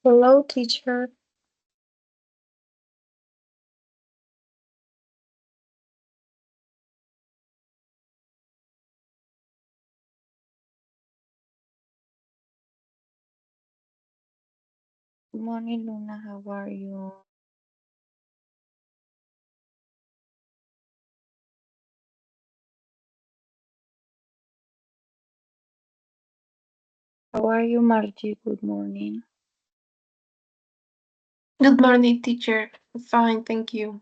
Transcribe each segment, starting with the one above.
Hello, teacher. Good morning, Luna. How are you? How are you, Margie? Good morning. Good morning, teacher. Fine, thank you.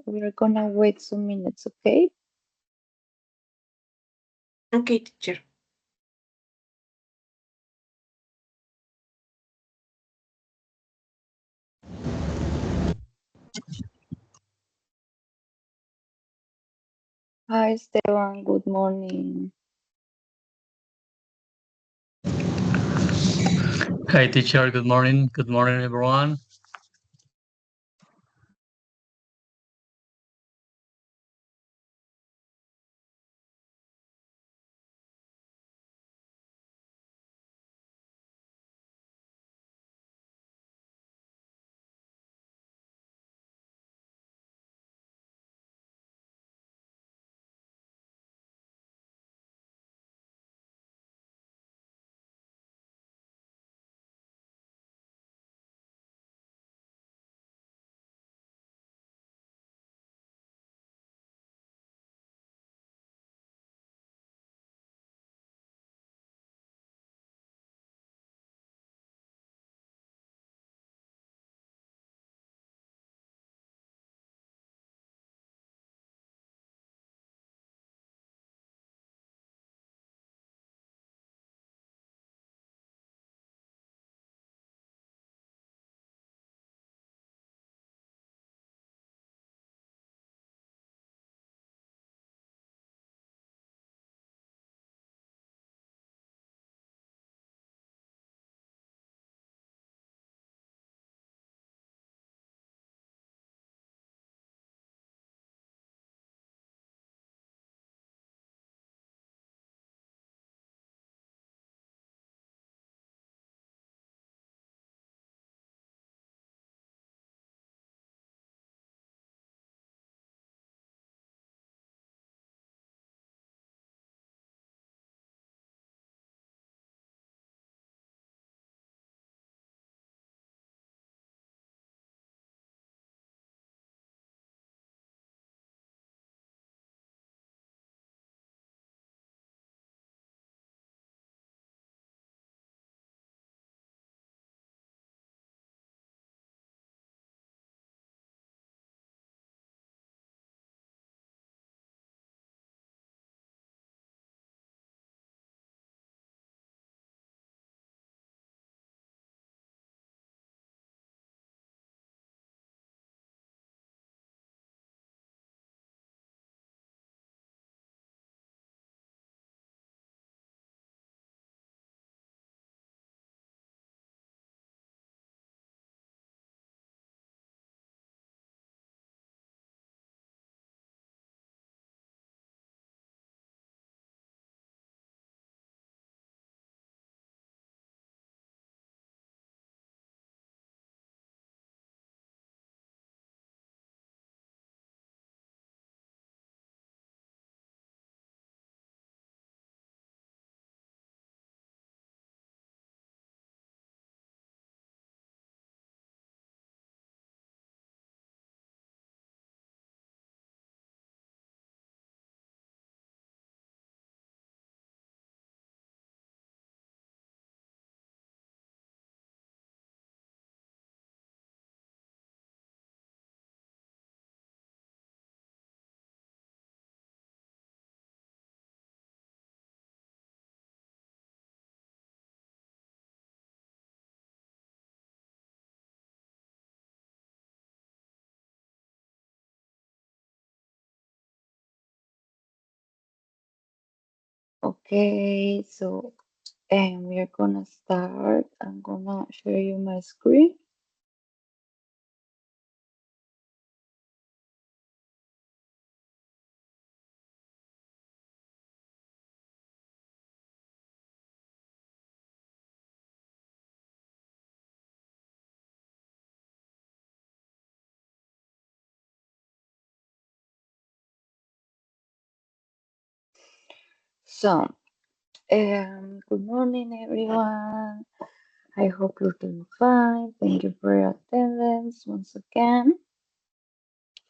We're gonna wait some minutes, okay? Okay, teacher. Hi, Esteban. Good morning. Hi, teacher. Good morning. Good morning, everyone. Okay, so we're gonna start. I'm gonna share you my screen. So, good morning, everyone. I hope you're doing fine. Thank you for your attendance once again.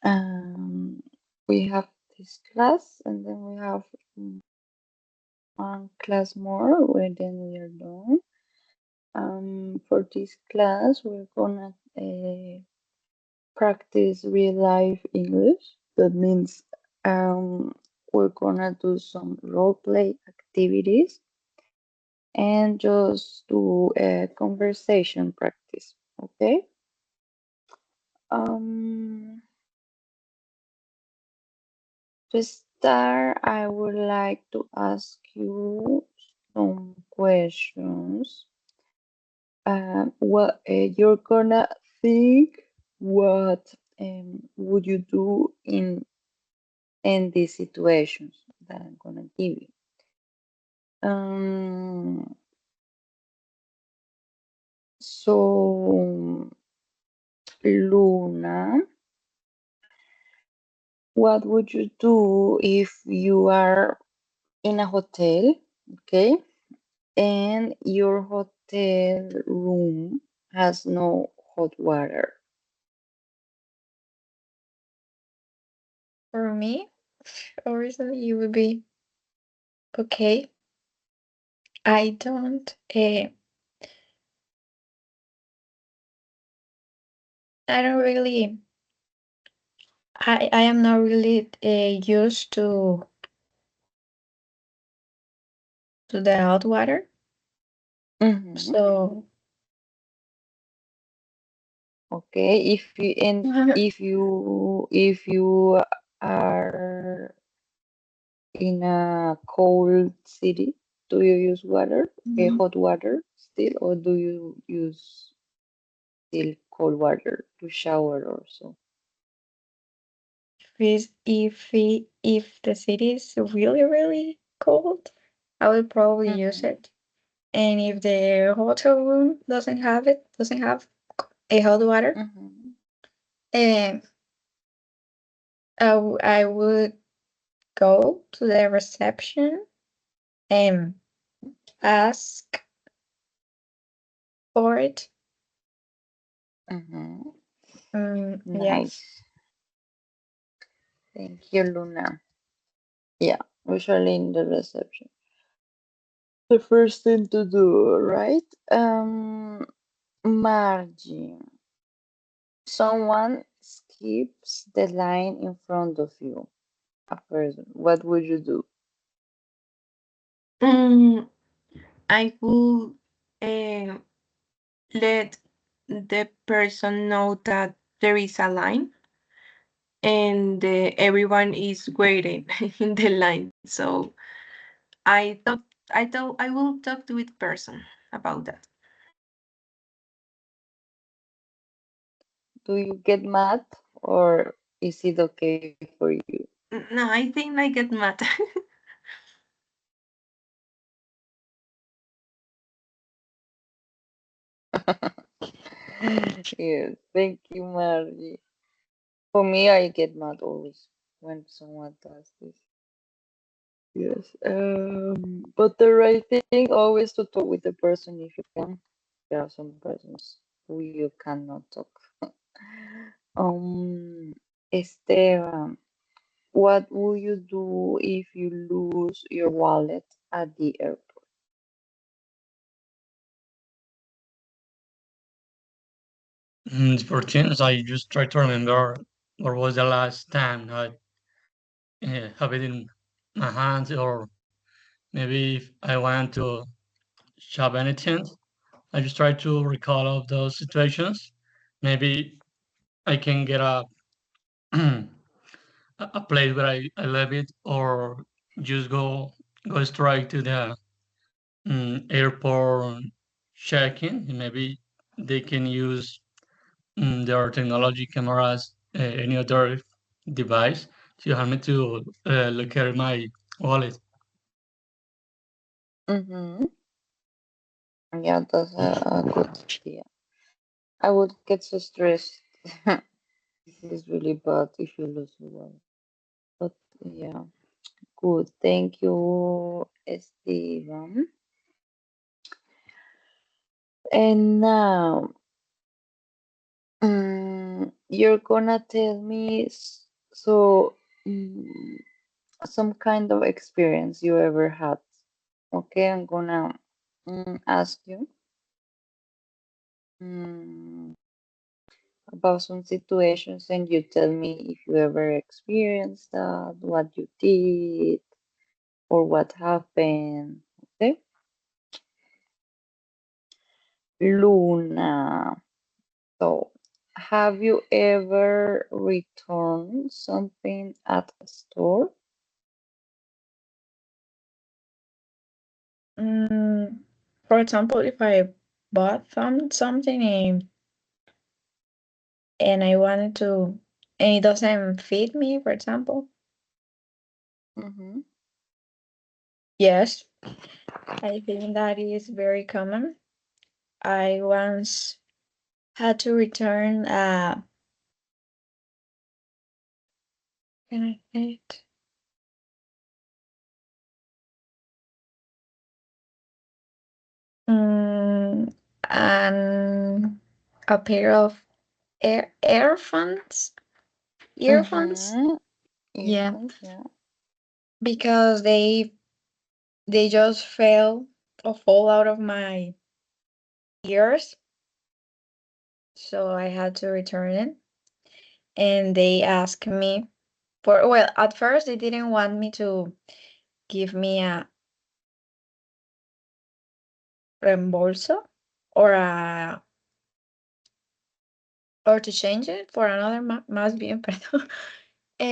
Um, we have this class, and then we have one class more, where then we are done. For this class, we're gonna practice real life English. That means we're gonna do some role play activities and just do a conversation practice. Okay. Um, to start, I would like to ask you some questions. What you're gonna think? What would you do in these situations that I'm gonna give you? So Luna, what would you do if you are in a hotel, okay, and your hotel room has no hot water? For me, originally it would be okay. I don't. I don't really. I am not really used to the hot water. Mhm. So Okay, if you are in a cold city, do you use water, hot water still, or do you use still cold water to shower or so? if the city is really really cold, I would probably use Mhm. it. And if the hotel room doesn't have a hot water, Mhm. um, I would go to the reception and ask for it. Mhm. Yes. Nice. Thank you, Luna. Yeah, usually in the reception. The first thing to do, right? Margie, someone skips the line in front of you. A person. What would you do? I will uh, let the person know that there is a line and everyone is waiting in the line. So I will talk to it person about that. Do you get mad or is it okay for you? No, I think I get mad. Yes, thank you, Margie. For me, I get mad always when someone does this. Yes. But the right thing always to talk with the person if you can. There are some persons who you cannot talk. Esteban, what will you do if you lose your wallet at the airport? For change, I just try to remember what was the last time I have it in my hands, or maybe if I want to shop anything, I just try to recall of those situations. Maybe I can get a place where I left it, or just go straight to the airport check-in. And maybe they can use their technology cameras, any other device to help me to look at my wallet. Mm-hmm. Yeah, that's a good idea. I would get so stressed. This is really bad if you lose your wallet. But yeah. Good. Thank you, Esteban. And now, you're gonna tell me mm, some kind of experience you ever had. Okay, I'm gonna ask you mm, about some situations, and you tell me if you ever experienced that, what you did, or what happened. Okay, Luna. So, have you ever returned something at a store? For example, if I bought something and I wanted to, and it doesn't fit me, for example, Mm-hmm. yes, I think that is very common. I once had to return can I say it? Mm, and a pair of earphones. Earphones, Mm-hmm. yeah, Earphones, yeah. because they just fell or fall out of my ears, so I had to return it. And they asked me for, well, at first they didn't want me to give me a reembolso or a or to change it for another más bien, perdón.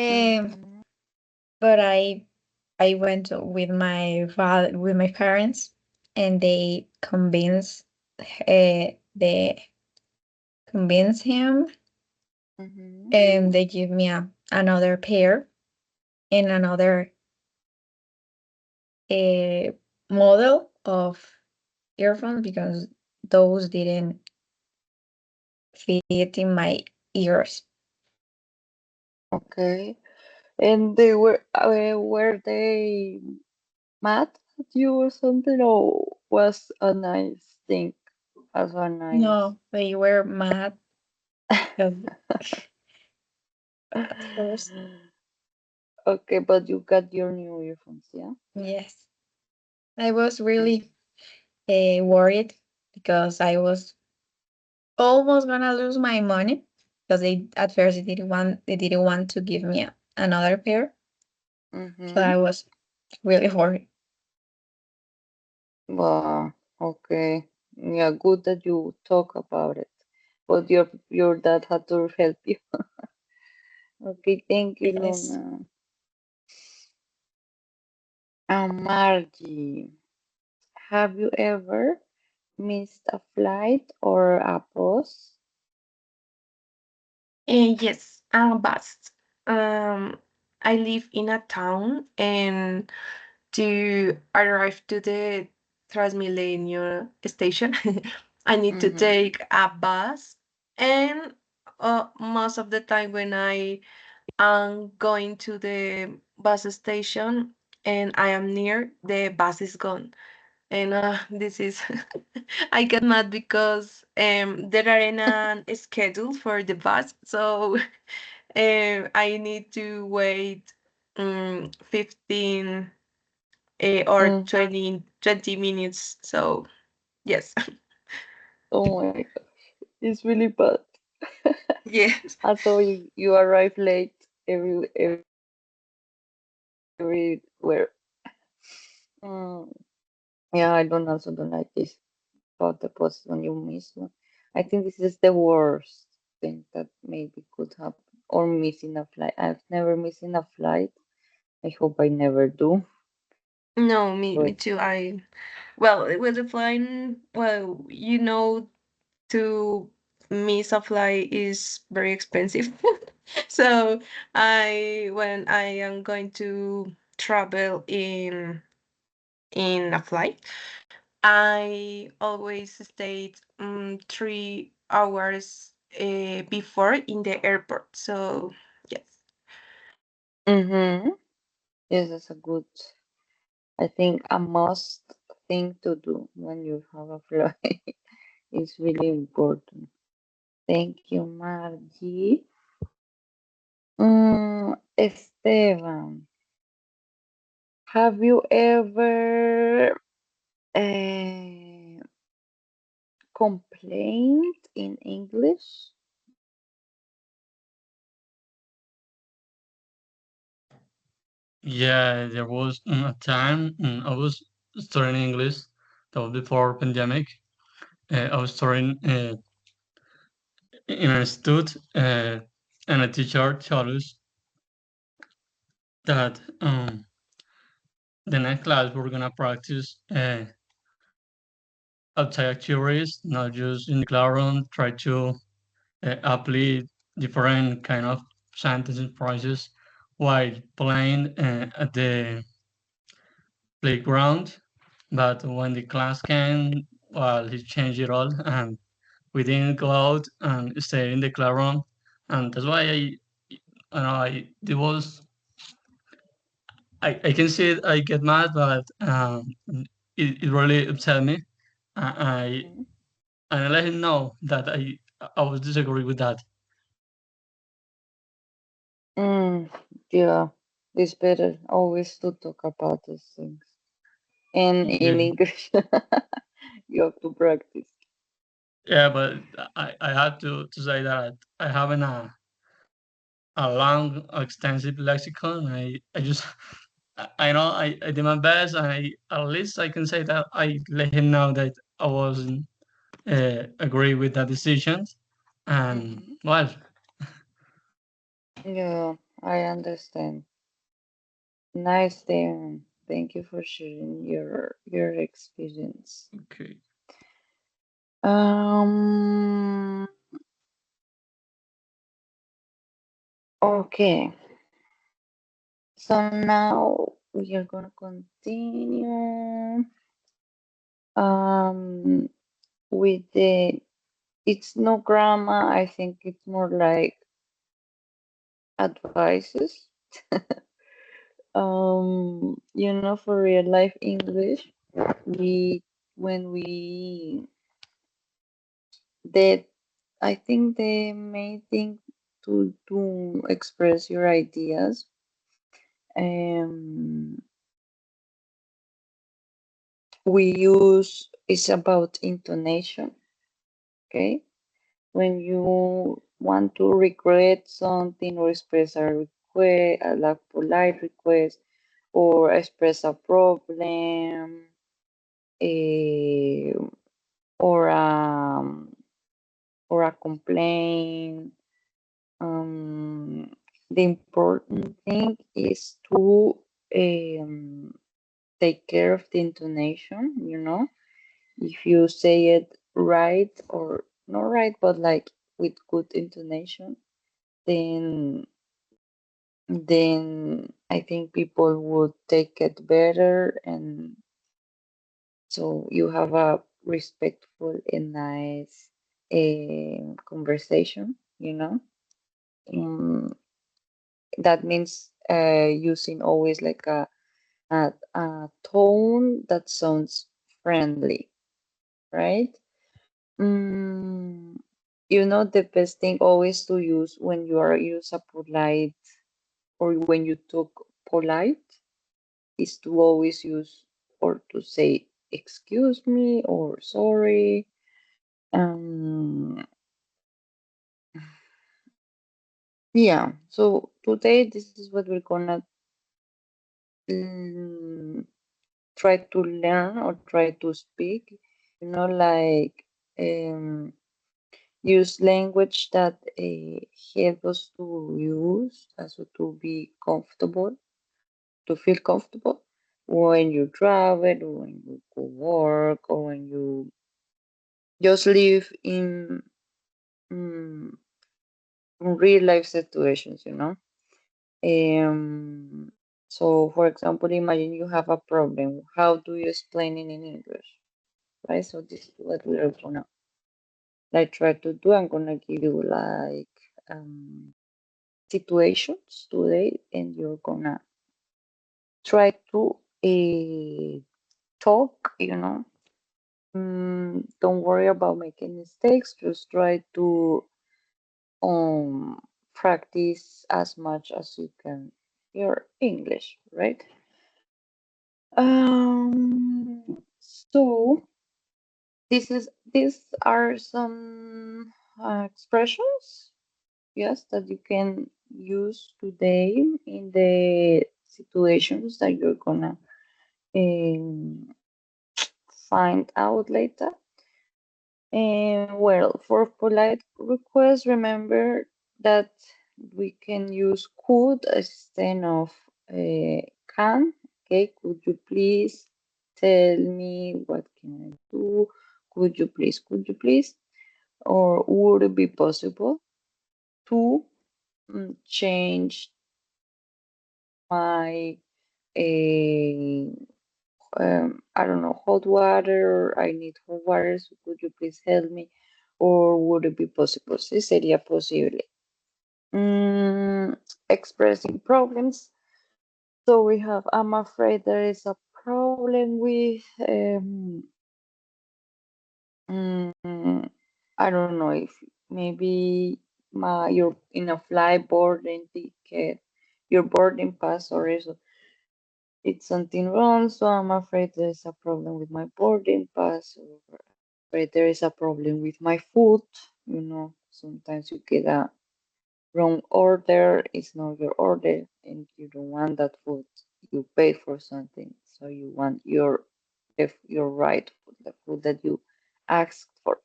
Mm-hmm. But I went with my father, with my parents, and they convinced him, Mm-hmm. and they give me another pair and another uh, model of earphones because those didn't fit in my ears. Okay. And were they mad at you or something, or was a nice thing as a nice? No, they were mad because at first, Okay, but you got your new earphones, yeah? yes, I was really worried because I was almost gonna lose my money because they at first they didn't want to give me another pair, so Mm-hmm. I was really worried. Well, okay. Yeah, good that you talk about it. But your dad had to help you. Okay, thank you, Yes. Luna. Margie, have you ever missed a flight or a bus? Yes, bus. Um, I live in a town, and to arrive to the Transmilenio station, I need to Mm-hmm. take a bus. And most of the time, when I am going to the bus station and I am near, the bus is gone. And this is, I get mad because there aren't a schedule for the bus. So I need to wait 15 or Mm. 20 minutes. So, yes. Oh my God, it's really bad. Yes. Also, you arrive late everywhere. Mm. Yeah, I don't like this about the post when you miss one. I think this is the worst thing that maybe could happen. Or missing a flight. I've never missing a flight. I hope I never do. No, me But too. Well, with the flying, well, to miss a flight is very expensive. So when I am going to travel in a flight, I always stayed 3 hours before in the airport. So yes. mm-hmm. Yes, it's a good, I think a must thing to do when you have a flight. It's really important. Thank you, Margie. Esteban, have you ever complained in English? Yeah, there was a time I was studying English. That was before pandemic. I was studying in an institute, and a teacher told us that the next class we're gonna practice outside activities, not just in the classroom. Try to apply different kind of sentences phrases while playing at the playground. But when the class came, well, he changed it all, and we didn't go out and stay in the classroom, and that's why it was I can see it, I get mad, but it really upset me. I Mhm. and I let him know that I was disagree with that. Mm, yeah, it's better always to talk about these things. And in Yeah, English, you have to practice. yeah, but I had to say that I haven't a long, extensive lexicon. I just I know I did my best, and I at least I can say that I let him know that I wasn't agree with that decision, and Mhm. well, Yeah, I understand. Nice, Darren. Thank you for sharing your experience. okay. Um. Okay. So now we are gonna continue. Um. With the it's no grammar. I think it's more like advices. For real life English, we when we the I think the main thing to express your ideas, um, we use is about intonation. Okay, when you want to regret something or express a request, a polite request, or express a problem, eh, or or a complaint. The important thing is to take care of the intonation, if you say it right or not right, but like with good intonation, then I think people would take it better, and so you have a respectful and nice conversation, Um, that means using always like a tone that sounds friendly, right? Mm, the best thing always to use when you are use a polite or when you talk polite is to always use or to say excuse me or sorry. Um, yeah. So today this is what we're gonna mm, try to learn or try to speak. Like use language that help us to use, also to be comfortable, to feel comfortable when you travel, or when you go work, or when you just live mm, in real life situations. Um, so, for example, imagine you have a problem. How do you explain it in English? Right? So this is what we're gonna like try to do. I'm gonna give you like situations today, and you're gonna try to talk, don't worry about making mistakes. Just try to practice as much as you can your English, right? So these are some expressions, yes, that you can use today in the situations that you're gonna um, find out later. And well, for polite requests, remember that we can use could instead of can. Okay, could you please tell me what can I do? Could you please? Or would it be possible to change my I don't know, hot water, or I need hot water, so could you please help me? Or would it be possible? Sí, sería posible. Expressing problems. So we have, I'm afraid there is a problem with, I don't know if maybe you're in a flight boarding ticket, your boarding pass, or so it's something wrong, so I'm afraid there's a problem with my boarding pass, or afraid there is a problem with my food. Sometimes you get a wrong order, it's not your order, and you don't want that food. You paid for something, so you want your right food, the food that you asked for,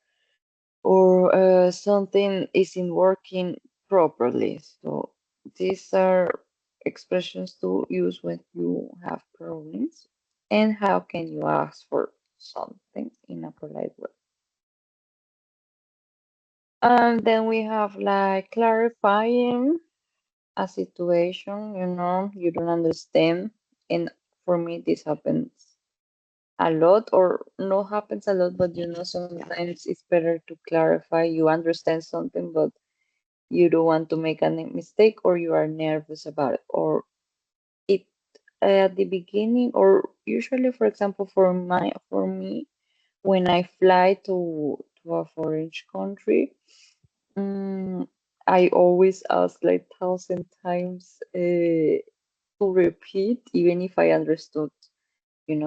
or something isn't working properly. So these are expressions to use when you have problems. And how can you ask for something in a polite way? And then we have like clarifying a situation, you don't understand. And for me, this happens a lot, or no happens a lot, but sometimes it's better to clarify. You understand something, but you don't want to make a mistake, or you are nervous about it, or it at the beginning, or usually, for example, for me, when I fly to a foreign country, I always ask like 1,000 times to repeat, even if I understood.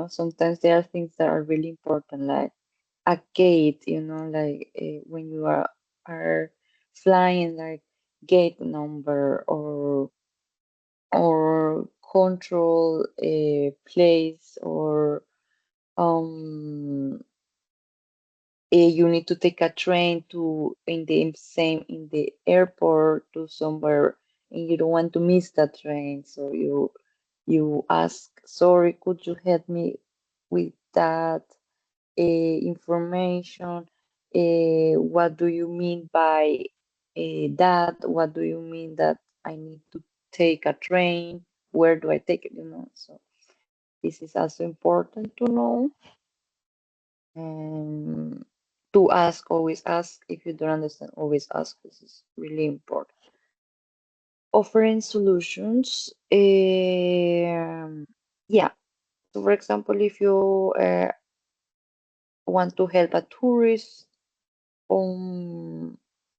Sometimes there are things that are really important, like a gate, like when you are flying, like gate number, or control a place, or um you need to take a train to in the airport to somewhere, and you don't want to miss that train, so you ask, sorry, could you help me with that information? What do you mean by that? What do you mean that I need to take a train? Where do I take it? So this is also important to know. And to ask, always ask. If you don't understand, always ask. This is really important. Offering solutions. Yeah. So, for example, if you want to help a tourist,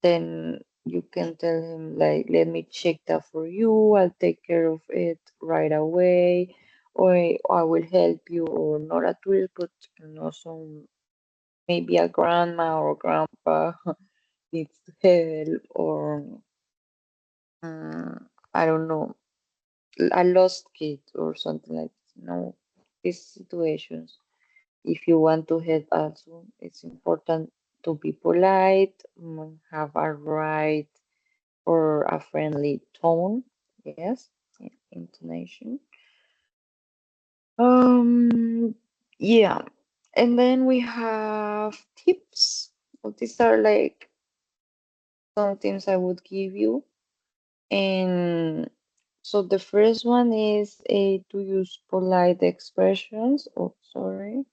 then you can tell him like, let me check that for you. I'll take care of it right away, or I will help you, or not a tourist, but some maybe a grandma or grandpa needs help, or I don't know, a lost kid or something like this. These situations, if you want to help also, it's important to be polite, have a right or a friendly tone, yes, intonation. Yeah, and then we have tips. Well, these are like some tips I would give you. And so the first one is to use polite expressions. Oh, sorry.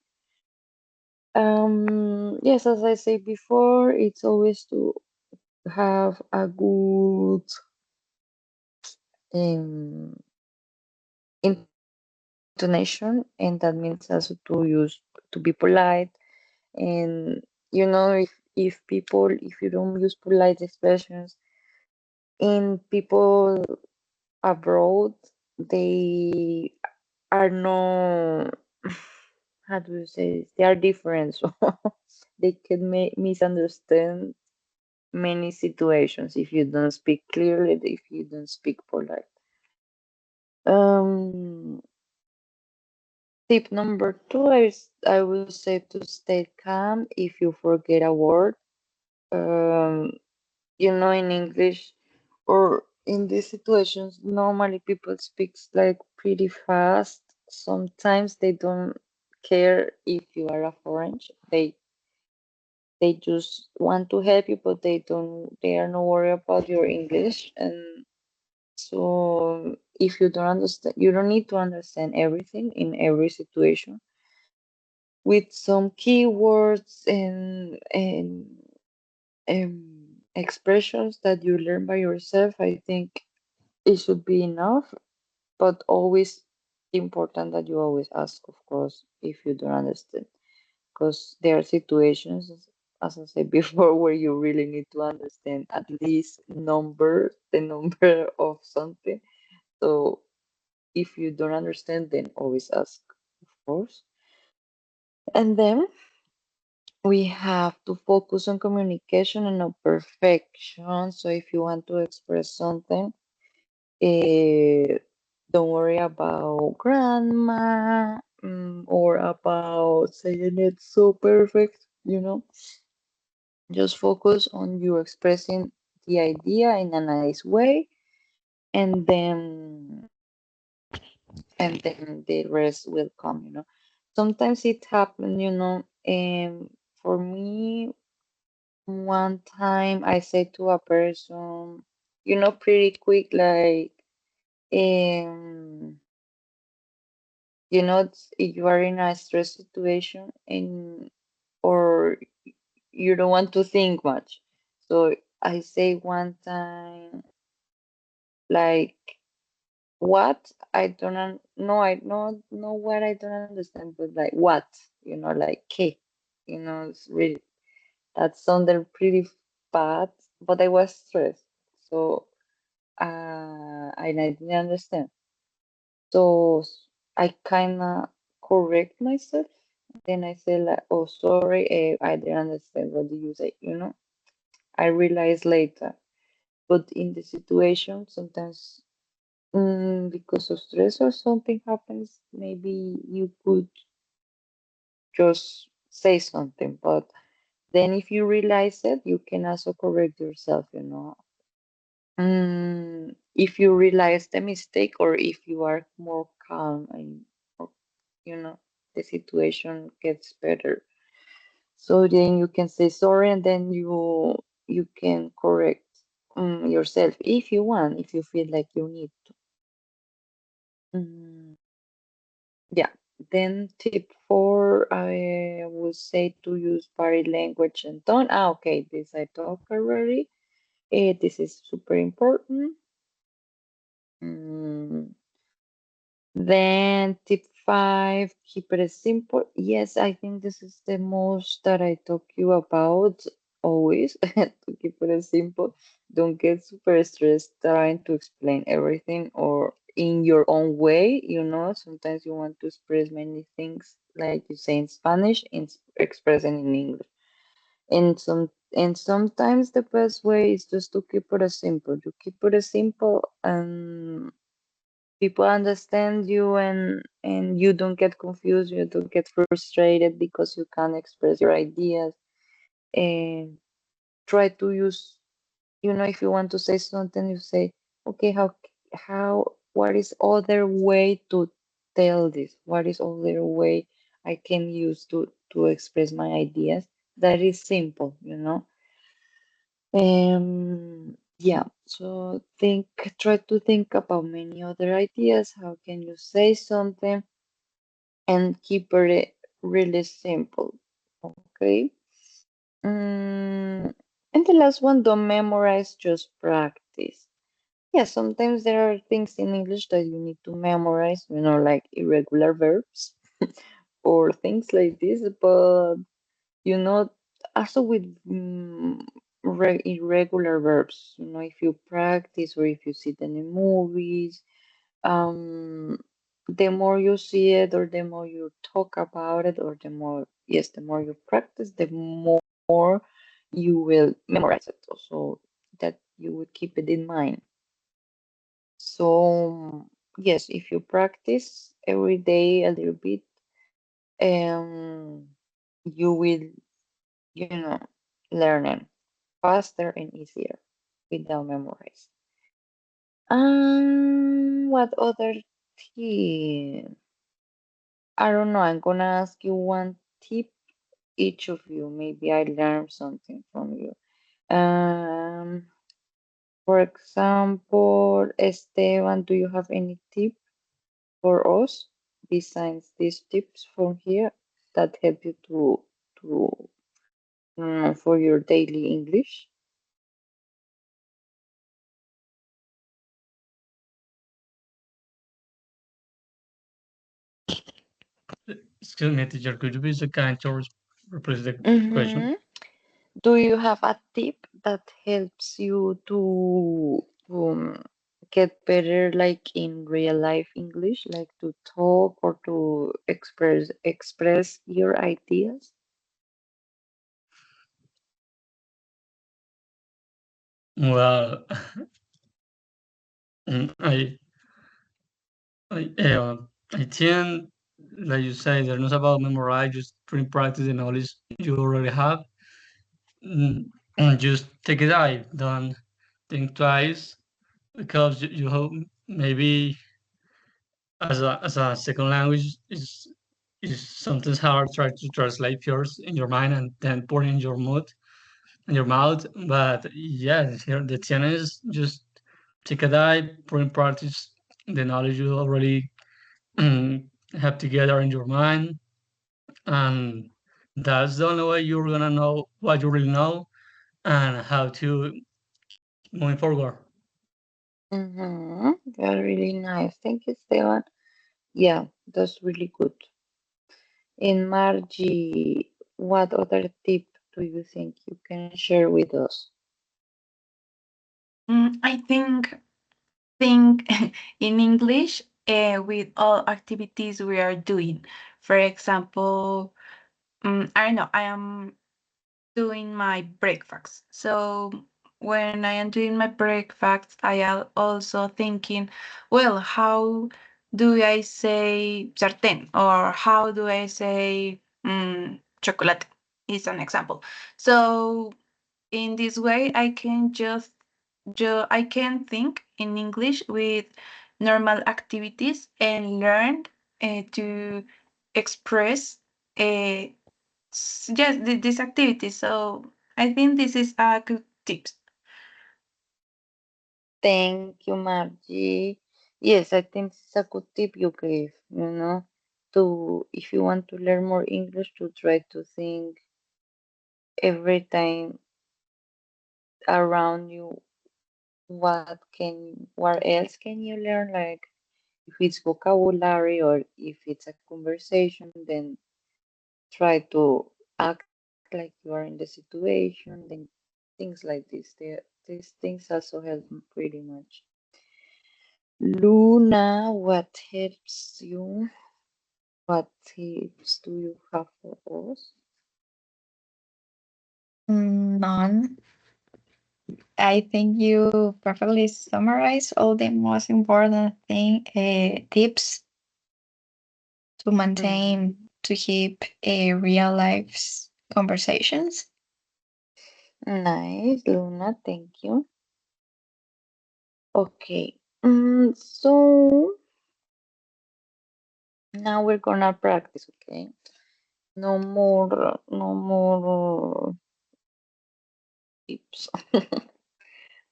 Yes, as I said before, it's always to have a good um, intonation, and that means also to be polite. And if you don't use polite expressions in people abroad, they are no how do you say this? They are different, so they can misunderstand many situations if you don't speak clearly, if you don't speak polite. Tip number two, I will say to stay calm if you forget a word. Um, in English or in these situations, normally people speaks like pretty fast. Sometimes they don't care if you are a foreign. They just want to help you, but they are not worried about your English. And so if you don't understand, you don't need to understand everything in every situation. With some keywords and expressions that you learn by yourself, I think it should be enough. But always important that you always ask, of course, if you don't understand, because there are situations, as I said before, where you really need to understand at least the number of something. So if you don't understand, then always ask, of course. And then we have to focus on communication and not perfection. So if you want to express something, eh, don't worry about grandma, or about saying it so perfect. Just focus on you expressing the idea in a nice way, and then the rest will come. Sometimes it happens. For me, one time I said to a person, pretty quick, like, um, if you are in a stress situation and or you don't want to think much. So I say one time, like, what? I don't know. I don't know what I don't understand, but like what? Like K. It's really that sounded pretty bad, but I was stressed. So and I didn't understand. So I kinda correct myself. Then I say like, "Oh, sorry, I didn't understand. What did you say?" I realized later. But in the situation, sometimes, because of stress or something happens, maybe you could just say something. But then if you realize it, you can also correct yourself. If you realize the mistake, or if you are more calm, and you know the situation gets better, so then you can say sorry, and then you can correct, yourself if you want, if you feel like you need to. Mm, yeah. Then tip four, I would say to use body language and tone. Okay, this I talked already. This is super important. Mm, Then tip five, keep it simple. Yes, I think this is the most that I talk you about always, to keep it simple. Don't get super stressed trying to explain everything or in your own way. Sometimes you want to express many things like you say in Spanish and expressing in English. And sometimes the best way is just to keep it simple. You keep it simple, and people understand you, and you don't get confused, you don't get frustrated because you can't express your ideas. And try to use, if you want to say something, you say, okay, what is other way to tell this, what is other way I can use to express my ideas that is simple. Yeah, so try to think about many other ideas. How can you say something and keep it really simple? Okay. And the last one, don't memorize, just practice. Yeah, sometimes there are things in English that you need to memorize, like irregular verbs or things like this, but you know, also with irregular verbs, if you practice or if you see them in movies, the more you see it or the more you talk about it or the more you practice, the more you will memorize it. So that you would keep it in mind. So yes, if you practice every day a little bit, you will, learn it faster and easier without memorizing. What other tip? I don't know. I'm gonna ask you one tip, each of you. Maybe I learned something from you. For example, Esteban, do you have any tip for us besides these tips from here that help you to for your daily English? Excuse me, teacher, could you be so kind to repeat the question? Mm-hmm. Do you have a tip that helps you to get better, like in real life English, like to talk or to express your ideas? Well, mm, I, uh, I think, like you say, they're not about memorize, just putting practice the knowledge you already have. And just take a dive, don't think twice, because you hope maybe as a second language is sometimes hard try to translate first in your mind and then put in your mood in your mouth. But yeah, here the challenge is just take a dive, put in practice the knowledge you already have together in your mind, and that's the only way you're gonna know what you really know and how to moving forward. Mm-hmm. That's really nice. Thank you, Esteban. Yeah, that's really good. And Margie, what other tip do you think you can share with us? I think in English with all activities we are doing. For example, I don't know, I am doing my breakfast. So when I am doing my breakfast, I am also thinking, well, how do I say sartén or how do I say chocolate? Is an example. So in this way, I can think in English with normal activities and learn to express yes, this activity. So I think this is a good tips. Thank you, Margie. Yes, I think it's a good tip you gave, to if you want to learn more English, to try to think every time around you what else can you learn, like if it's vocabulary or if it's a conversation, then try to act like you are in the situation, then things like this. These things also help pretty much. Luna, what helps you? What tips do you have for us? None. I think you perfectly summarized all the most important tips to maintain, to keep a real life conversations. Nice, Luna, thank you. Okay, so now we're gonna practice, okay? No more tips.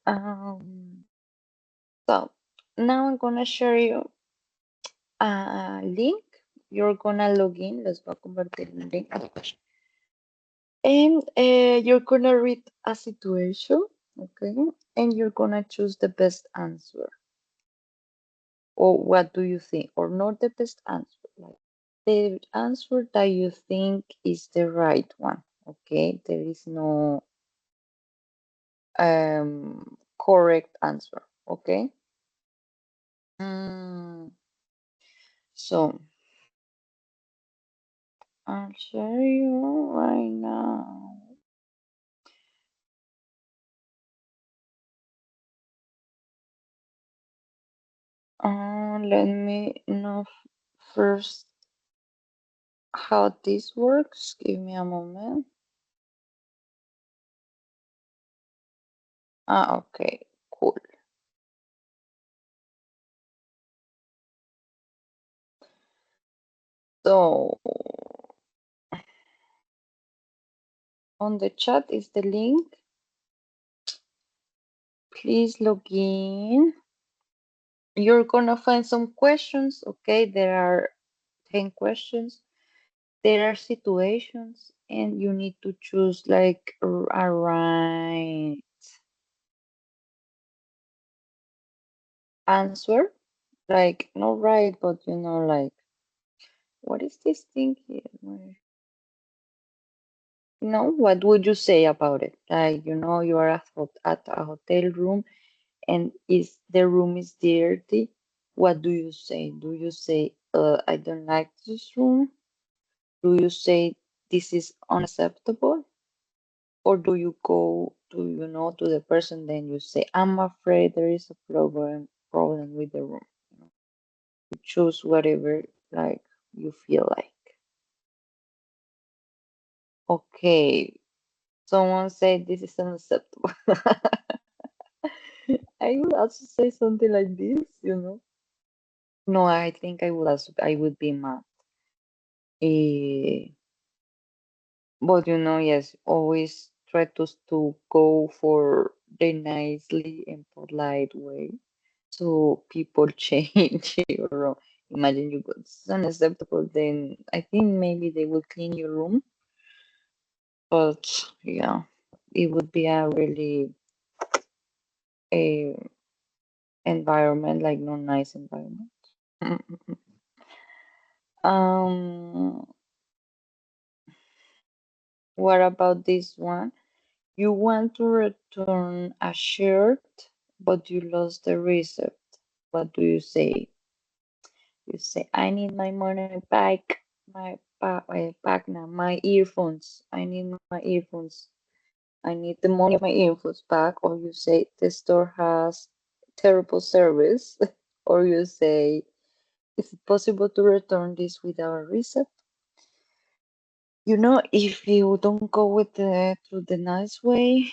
um, so now I'm gonna share you a link. You're gonna log in. Les voy a convertir el link. And you're gonna read a situation, okay? and you're gonna choose the best answer. Or what do you think? Or not the best answer, like the answer that you think is the right one. Okay, there is no correct answer. Okay. So I'll share you right now. Let me know first how this works. Give me a moment. Okay, cool. So on the chat is the link. Please log in. You're gonna find some questions. Okay, there are 10 questions. There are situations, and you need to choose like a right answer. Like not right, but you know, like what is this thing here? What would you say about it? Like, you are at a hotel room and is the room is dirty. What do you say? Do you say, I don't like this room? Do you say this is unacceptable? Or do you go to the person, then you say, I'm afraid there is a problem with the room. You choose whatever like you feel like. Okay. Someone said this is unacceptable. I would also say something like this. No, I think I would be mad. But yes, always try to go for the nicely and polite way, so people change your. Imagine you go, it's unacceptable. Then I think maybe they will clean your room. But yeah, it would be a really a environment, like no nice environment. um, what about this one? You want to return a shirt, but you lost the receipt. What do you say? You say, I need my money back, back now, my earphones. I need my earphones. I need the money of my earphones back. Or you say, the store has terrible service. Or you say, is it possible to return this without a receipt? If you don't go through the nice way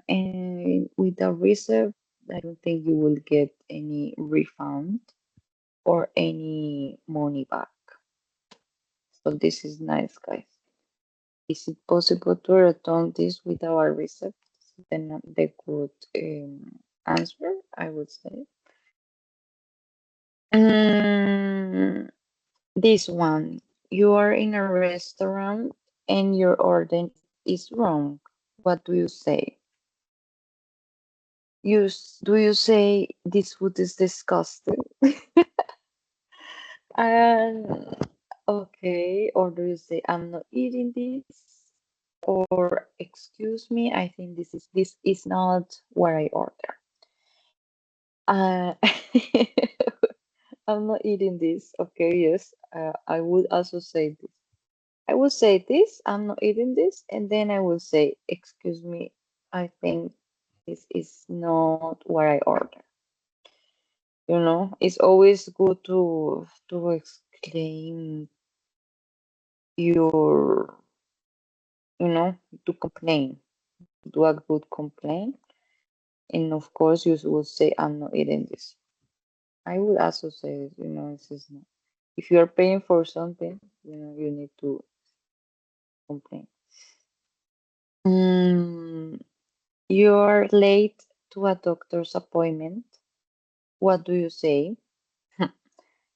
and with a receipt, I don't think you will get any refund or any money back. So this is nice, guys. Is it possible to return this without a receipt? Then the good answer, I would say. This one, you are in a restaurant and your order is wrong. What do you say? Do you say this food is disgusting? Okay, or do you say I'm not eating this? Or excuse me, I think this is not what I order. I'm not eating this. Okay, yes, I would also say this. I will say this, I'm not eating this, and then I will say, excuse me, I think this is not what I order. It's always good to explain your, to complain, do a good complaint, and of course you will say, I'm not eating this. I would also say, this is not. If you are paying for something, you need to complain. You are late to a doctor's appointment. What do you say?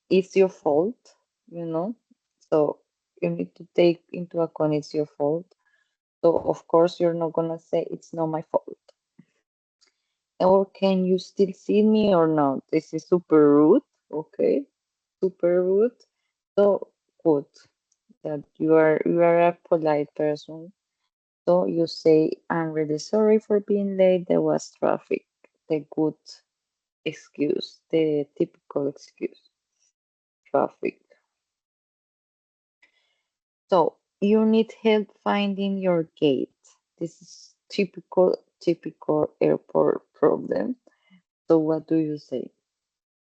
It's your fault, so you need to take into account it's your fault. So of course you're not gonna say it's not my fault. Or can you still see me or not? This is super rude, okay? Super rude. So good that you are a polite person. So you say, I'm really sorry for being late. There was traffic. The good excuse, the typical excuse. Traffic. So you need help finding your gate. This is typical airport problem. So what do you say?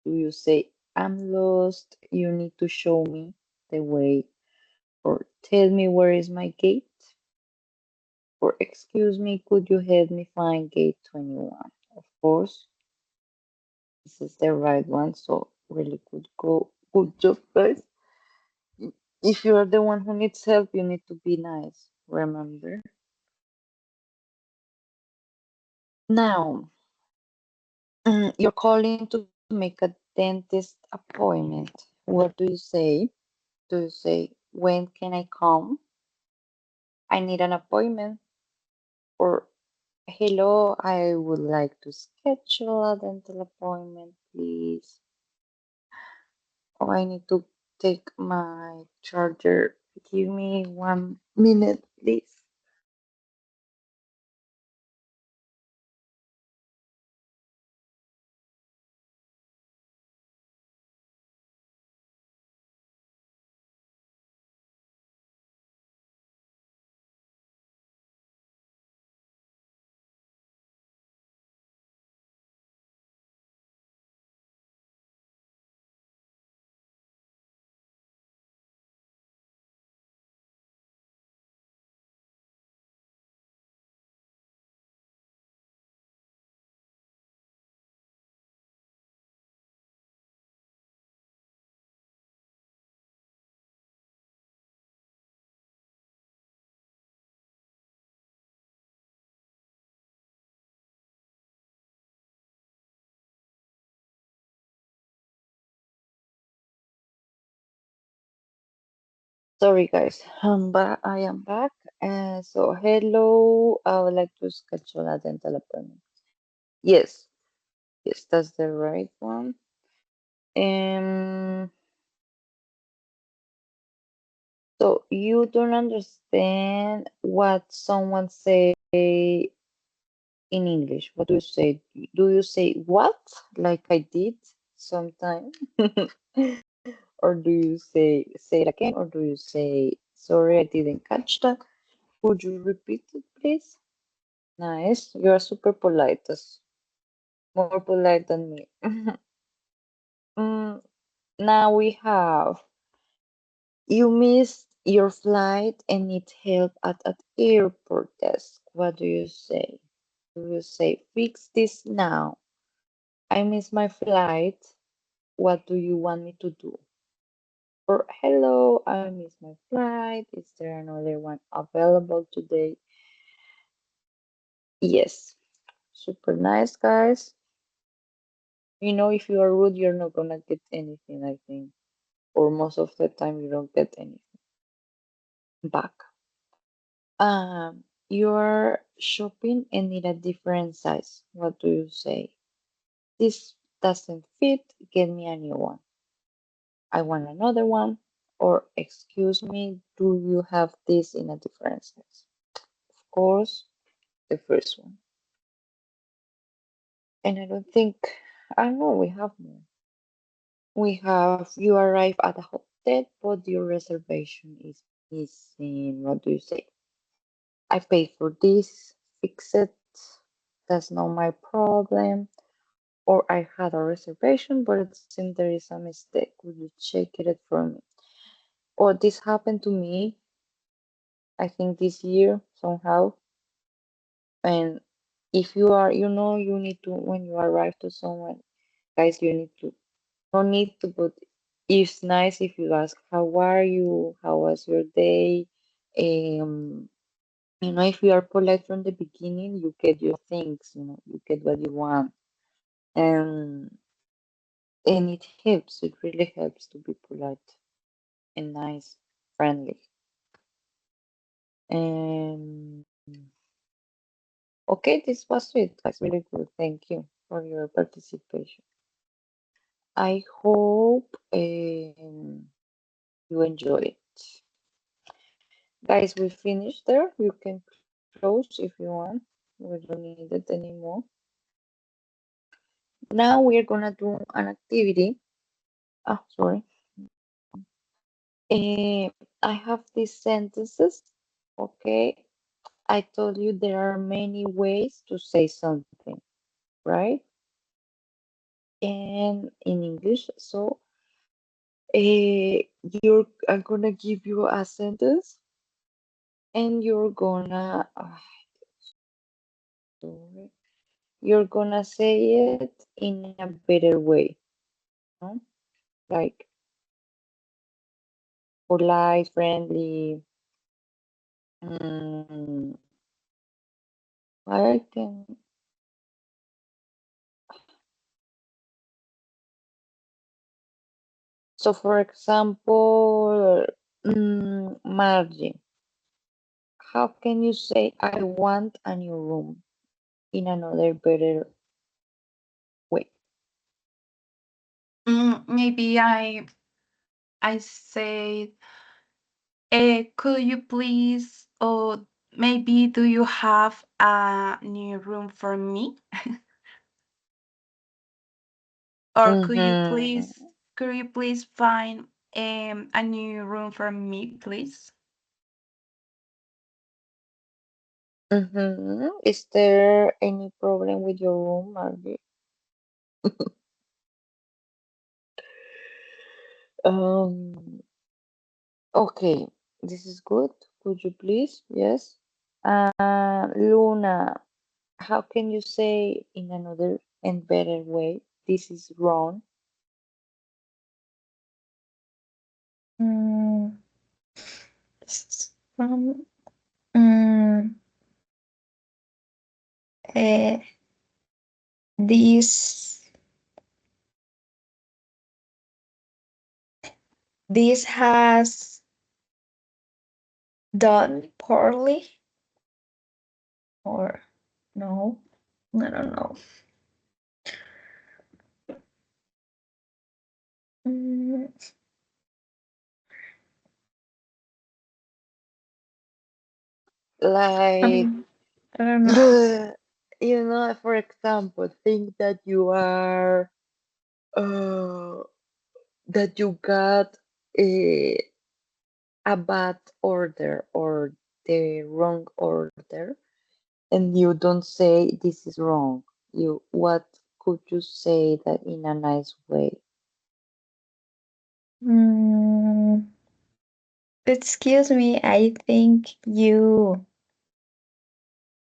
Do you say, I'm lost, you need to show me the way, or tell me where is my gate, or excuse me, could you help me find gate 21? Of course, this is the right one, so really good job, guys. If you are the one who needs help, you need to be nice, remember. Now, you're calling to make a dentist appointment. What do you say? Do you say, when can I come? I need an appointment. Or, hello, I would like to schedule a dental appointment, please. Oh, I need to take my charger. Give me 1 minute, please. Sorry, guys, I am back. So, hello, I would like to schedule a dental appointment. Yes, yes, that's the right one. Um, so you don't understand what someone say in English. What do you say? Do you say what, like I did sometime? Or do you say it again, or do you say, sorry, I didn't catch that? Would you repeat it, please? Nice. You are super polite. That's more polite than me. Mm, now we have, you missed your flight and need help at airport desk. What do you say? Do you say, fix this now? I missed my flight. What do you want me to do? Or, hello, I missed my flight. Is there another one available today? Yes. Super nice, guys. You know, if you are rude, you're not gonna get anything, I think. Or most of the time, you don't get anything back. You're shopping and need a different size. What do you say? This doesn't fit. Get me a new one. I want another one. Or, excuse me, do you have this in a different size? Of course, the first one. And I don't know, we have more. We have, you arrive at a hotel, but your reservation is missing. What do you say? I paid for this, fix it. That's not my problem. Or, I had a reservation, but it seems there is a mistake. Would you check it for me? Or, this happened to me, I think this year somehow. And if you are, you need to, when you arrive to someone, guys, you need to, no need to, but it's nice if you ask, how are you? How was your day? Um, if you are polite from the beginning, you get your things, you get what you want. And it helps, it really helps to be polite and nice, friendly. And Okay, this was it. That's really good. Thank you for your participation. I hope you enjoy it. Guys, we finished there. You can close if you want. We don't need it anymore. Now we are gonna do an activity. Oh, sorry. I have these sentences. Okay. I told you there are many ways to say something, right? And in English, so I'm gonna give you a sentence, and sorry, you're gonna say it in a better way, no? Like polite, friendly. Mm, I can. So, for example, Margie, how can you say I want a new room in another better way? Maybe I say, could you please, or maybe do you have a new room for me? Or Mm-hmm. could you please find a new room for me, please? Mm-hmm. Is there any problem with your room, Margie? Um, okay, this is good. Could you please? Yes. Luna, how can you say in another and better way, this is wrong? Mm, from mm, eh, this this has done poorly, or no, I don't know. Mm, Like, I don't know. for example, think that you are, uh, that you got a bad order or the wrong order, and you don't say this is wrong. What could you say that in a nice way? Mm, excuse me, I think you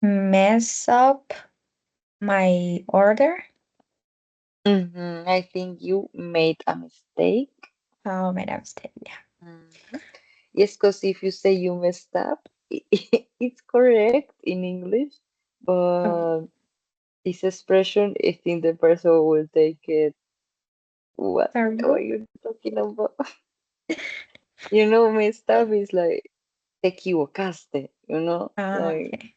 mess up my order. I think you made a mistake. Oh, my mistake. Yeah. Mhm. Yes, because if you say you messed up, it's correct in English, Okay. but this expression, I think the person will take it. What? Sorry. What are you talking about? Messed up is like te equivocaste, like Okay.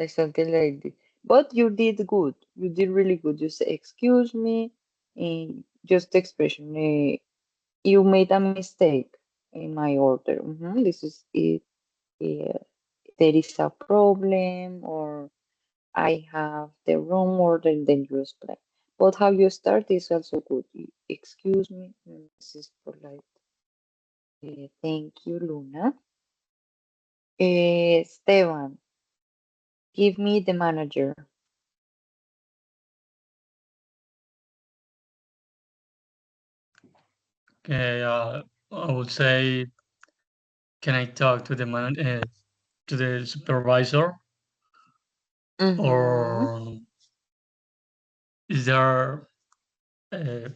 something like this. But you did good. You did really good. You say excuse me, and just expression. You made a mistake in my order. This is it. uh, there is a problem, or I have the wrong order, then you explain. But how you start is also good. Excuse me, this is polite. Thank you, Luna. Esteban, give me the manager. Okay, I would say, can I talk to to the supervisor, Mm-hmm. or is there uh,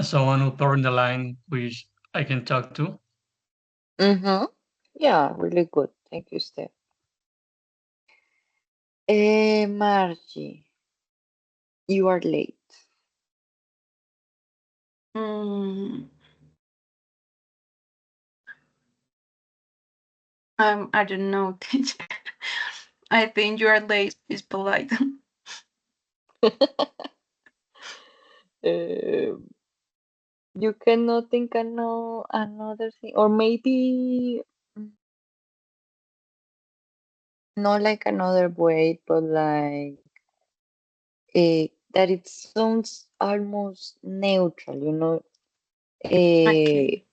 someone who in the line which I can talk to? Mm-hmm. Yeah, really good. Thank you, Steph. Margie, you are late. Mm, I don't know, teacher. I think you are late is polite. You cannot think another thing, or maybe not like another way, but like that it sounds almost neutral, you know. Okay.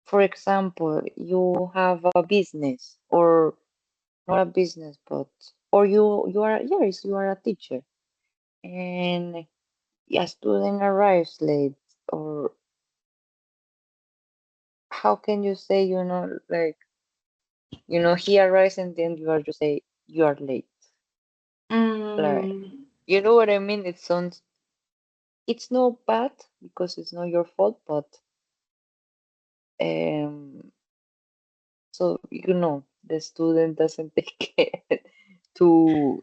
For example, you have a business, or not a business, but or you are, yes, you are a teacher, and a student arrives late, or how can you say, you know, like, you know, he arrives and then you are just say you are late. Like, Mm, you know what I mean? It sounds, it's not bad because it's not your fault, but um, so you know, the student doesn't take it too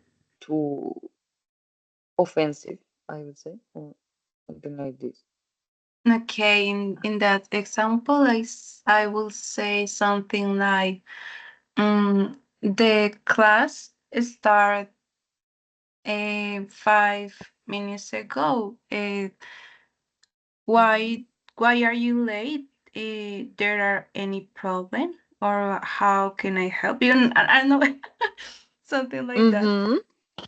offensive, I would say, or something like this. okay. In that example, I will say something like, the class start 5 minutes ago. Why why are you late? There are any problem, or how can I help you? I don't know, something like that. Mm-hmm.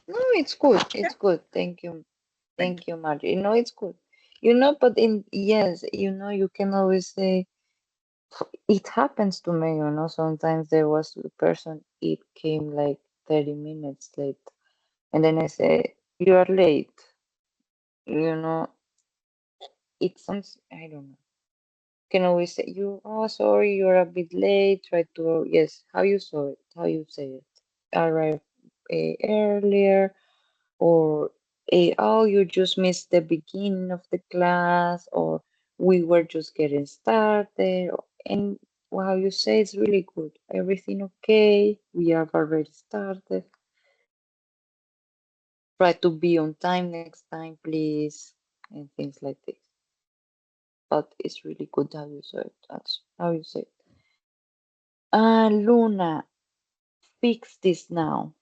No, it's good. Yeah, It's good. Thank you. thank Thank you, Margie. You know, it's good. You know, but in, yes, you know, you can always say, it happens to me, you know, sometimes there was a person, it came like 30 minutes late. And then I say, you are late. You know, it sounds, I don't know. Can always say, you, oh, sorry, you're a bit late. Try to, yes, how you saw it, how you say it. Arrive earlier, or oh, you just missed the beginning of the class, or we were just getting started, and how you say it's really good. Everything okay? We have already started. Try to be on time next time, please, and things like this. But it's really good how you say it. That's how you say it. Luna, fix this now.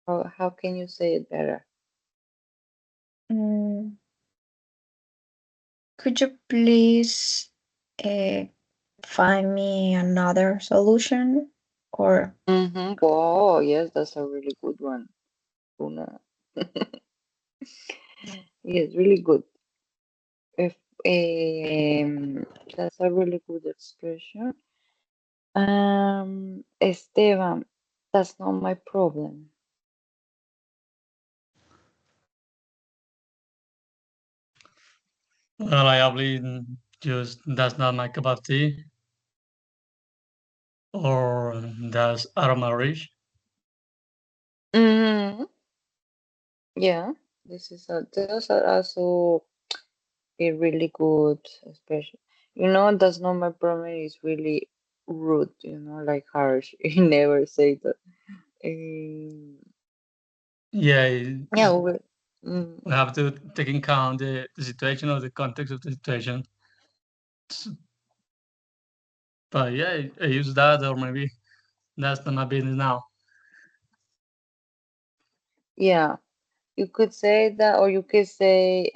How can you say it better? Mm, could you please uh, find me another solution? Or Mm-hmm. Oh, yes, that's a really good one, Luna. Yes, really good. If that's a really good expression. Esteban, that's not my problem. Well, I believe just that's not my cup of tea, or that's out of my reach. Mm-hmm. Yeah, this is a, those are also a really good expression. You know, that's not my problem. Is really rude. You know, like harsh. You never say that. Um, Yeah, yeah, we have to take in account the situation or the context of the situation. S- But yeah, I use that, or maybe that's not my business now. yeah. You could say that, or you could say,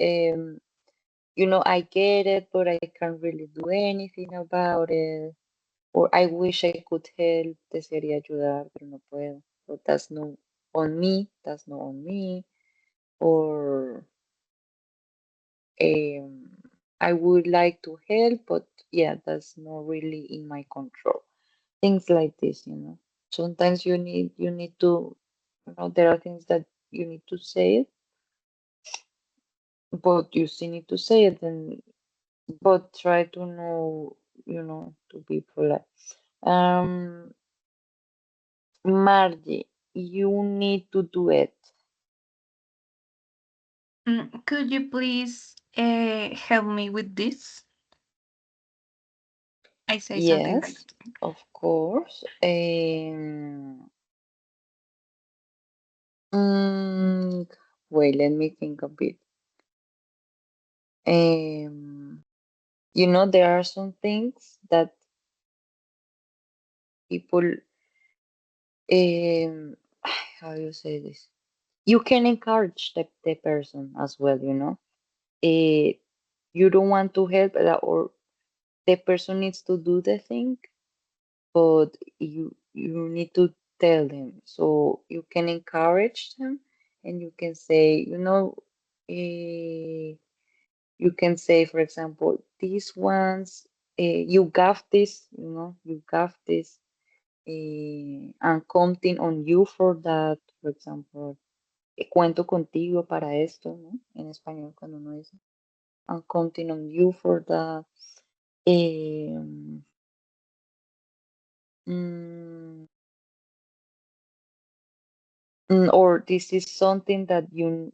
you know, I get it, but I can't really do anything about it. Or I wish I could help, desearía ayudar, pero no puedo. But that's not on me, that's not on me. Or um, I would like to help, but yeah, that's not really in my control. Things like this, you know. Sometimes you need to, you know, there are things that you need to say it, but you still need to say it, and but try to know, you know, to be polite. Um, Margie, you need to do it. Could you please help me with this? I say something like Yes, that. of course. Mm, wait, let me think a bit. You know, there are some things that people how you say this? You can encourage the person as well, you know. You don't want to help or the person needs to do the thing, but you need to tell them. So you can encourage them and you can say, you know, you can say, for example, these ones, you got this, you know, you got this. I'm counting on you for that, for example, cuento contigo para esto, ¿no? En español cuando uno dice, I'm counting on you for that. Mm, or this is something that you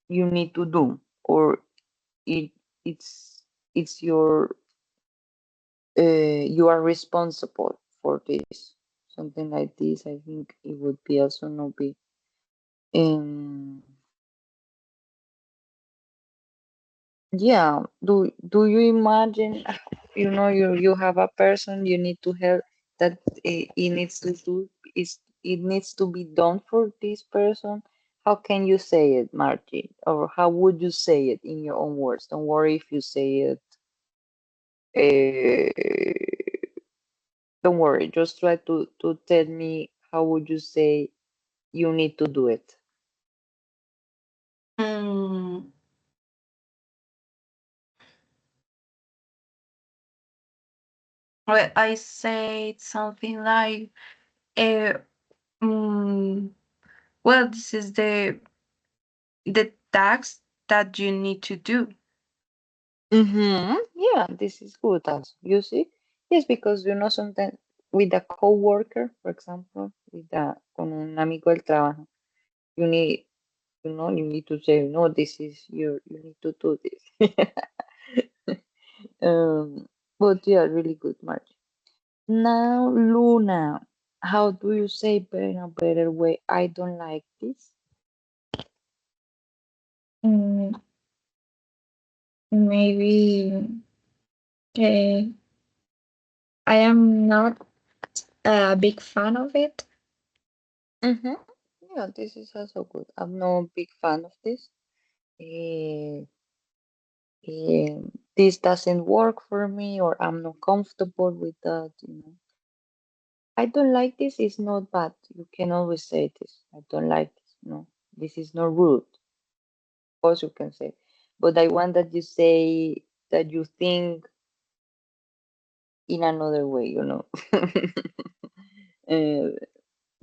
need to do, or it it's it's your you are responsible for this. Something like this, I think it would be also not be. Yeah. Do you imagine? You know, you have a person you need to help that it needs to do is it needs to be done for this person. How can you say it, Margie? Or how would you say it in your own words? Don't worry if you say it. Don't worry. Just try to tell me how would you say you need to do it. Mm, well, I said something like, uh, mm, well, this is the task that you need to do. Yeah, this is good also. You see? Yes, because you know sometimes with a coworker, for example, con un amigo del trabajo, you need you need to say, no, this is you need to do this. um, but yeah, really good, March. Now, Luna, how do you say in a better way? I don't like this. Mm, maybe I am not a big fan of it. Yeah, this is also good. I'm not a big fan of this. Eh, this doesn't work for me, or I'm not comfortable with that. I don't like this is not bad. You can always say this. I don't like this. No, this is not rude. Of course, you can say, but I want that you say that you think in another way. uh,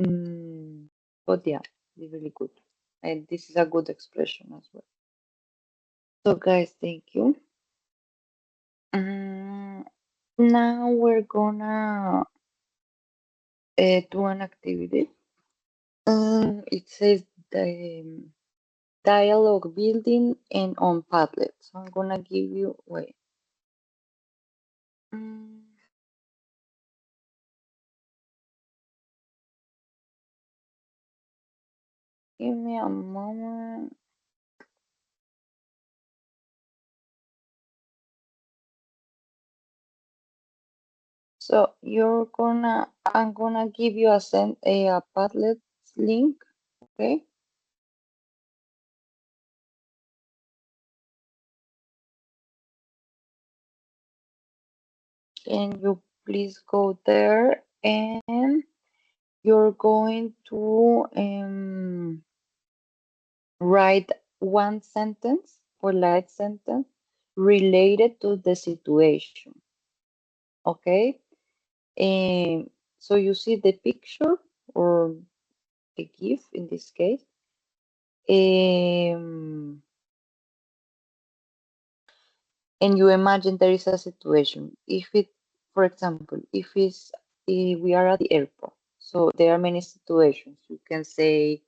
mm, but yeah, it's really good, and this is a good expression as well. So, guys, thank you. Mm, Now we're gonna do an activity. It says the dialogue building and on Padlet. So I'm gonna give you wait. Mm, Give me a moment. So I'm gonna give you a Padlet link, okay? And you please go there and you're going to write one sentence, polite sentence, related to the situation. Okay? So you see the picture or the GIF in this case. And you imagine there is a situation. For example, if we are at the airport, so there are many situations. You can say,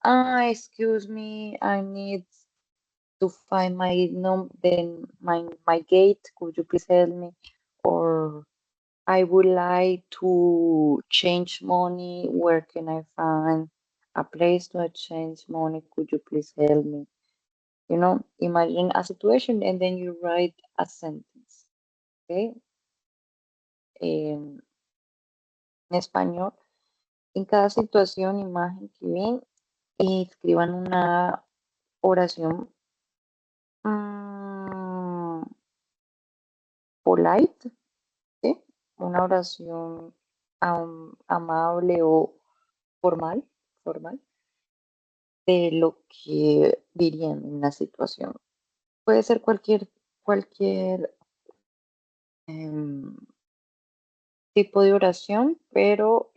excuse me, I need to find my gate. Could you please help me? Or I would like to change money. Where can I find a place to exchange money? Could you please help me? Imagine a situation and then you write a sentence. Okay. En español. En cada situación, imagen que ven, escriban una oración mm, polite, ¿sí? Una oración amable o formal de lo que dirían en la situación. Puede ser cualquier em, tipo de oración, pero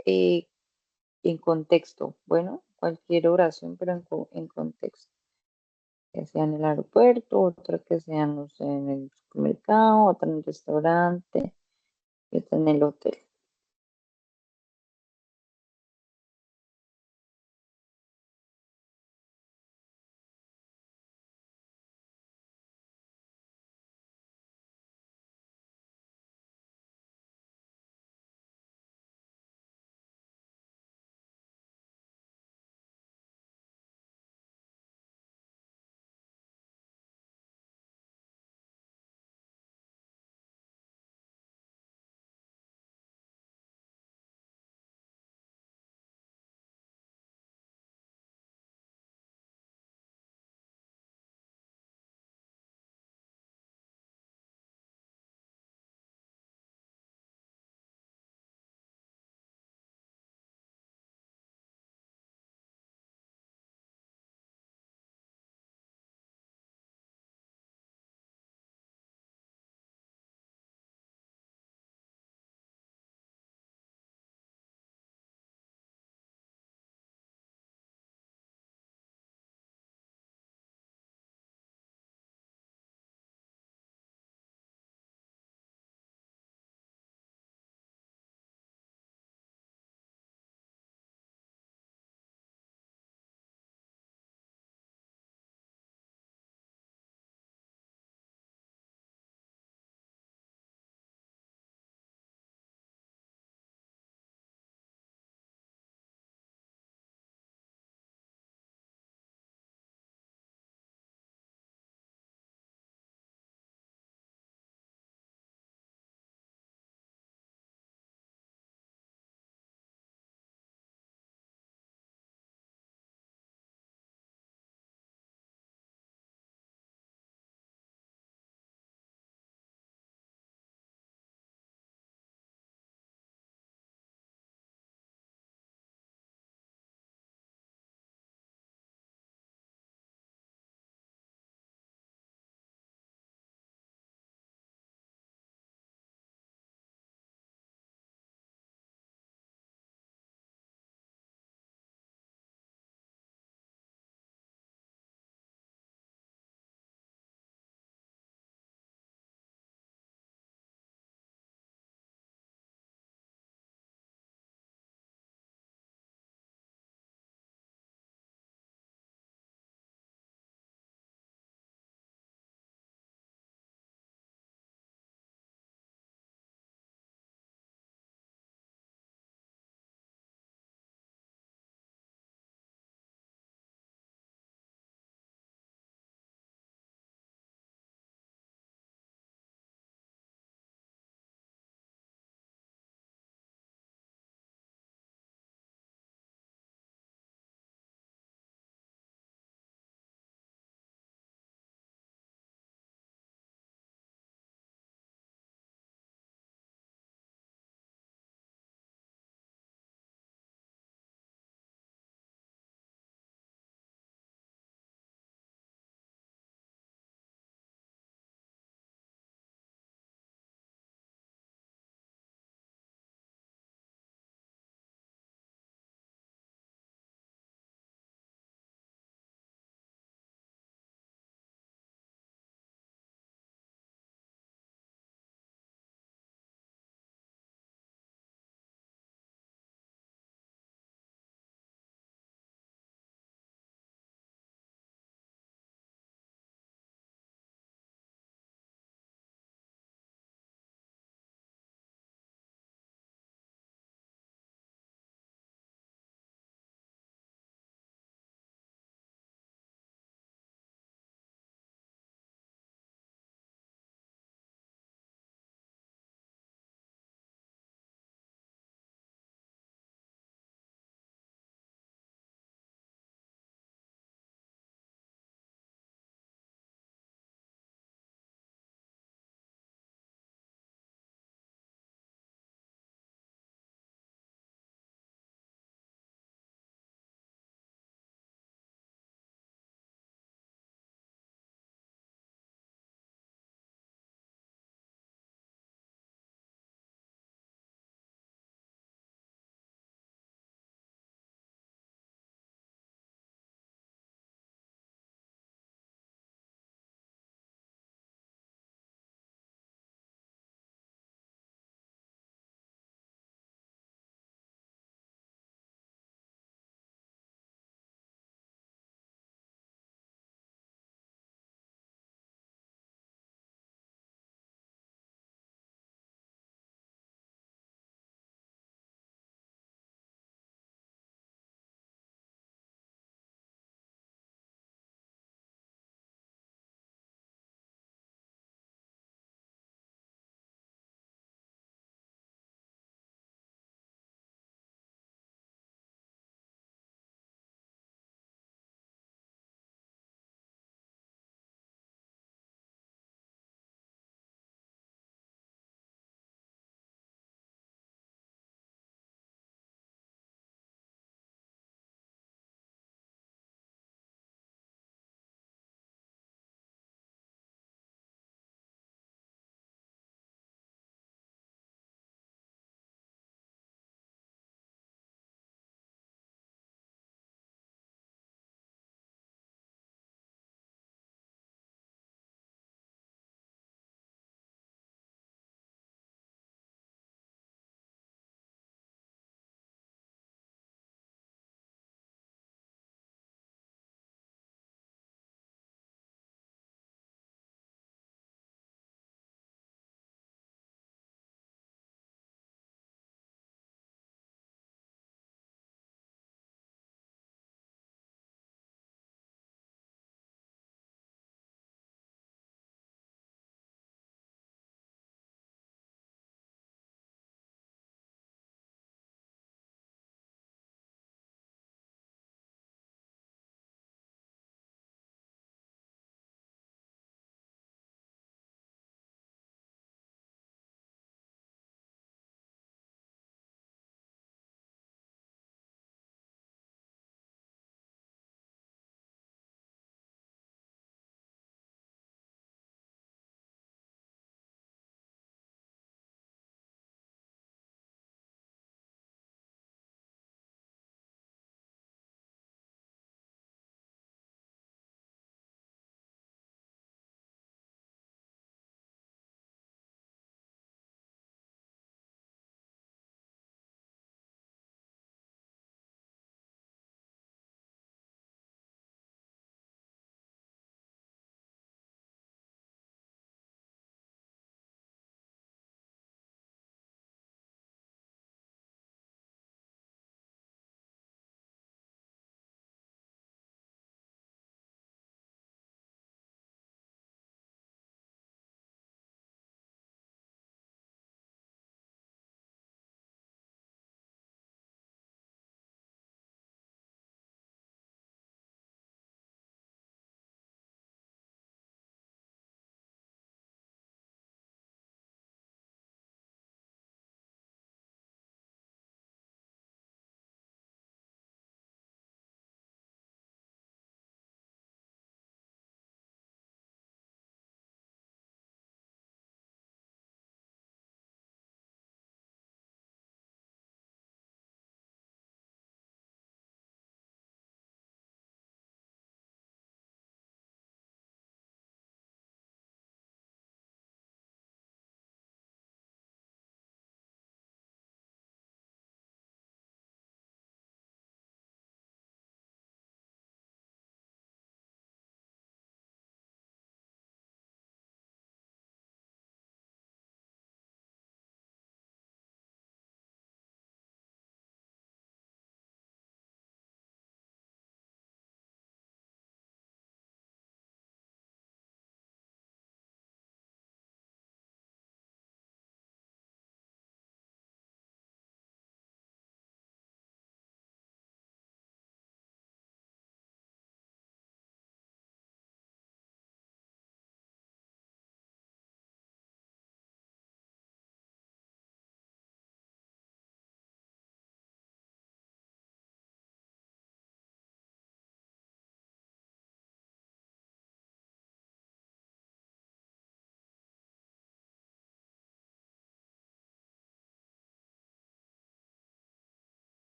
en contexto. Bueno, cualquier oración, pero en contexto. Que sea en el aeropuerto, otra que sea, no sé, en el supermercado, otra en el restaurante, y otra en el hotel.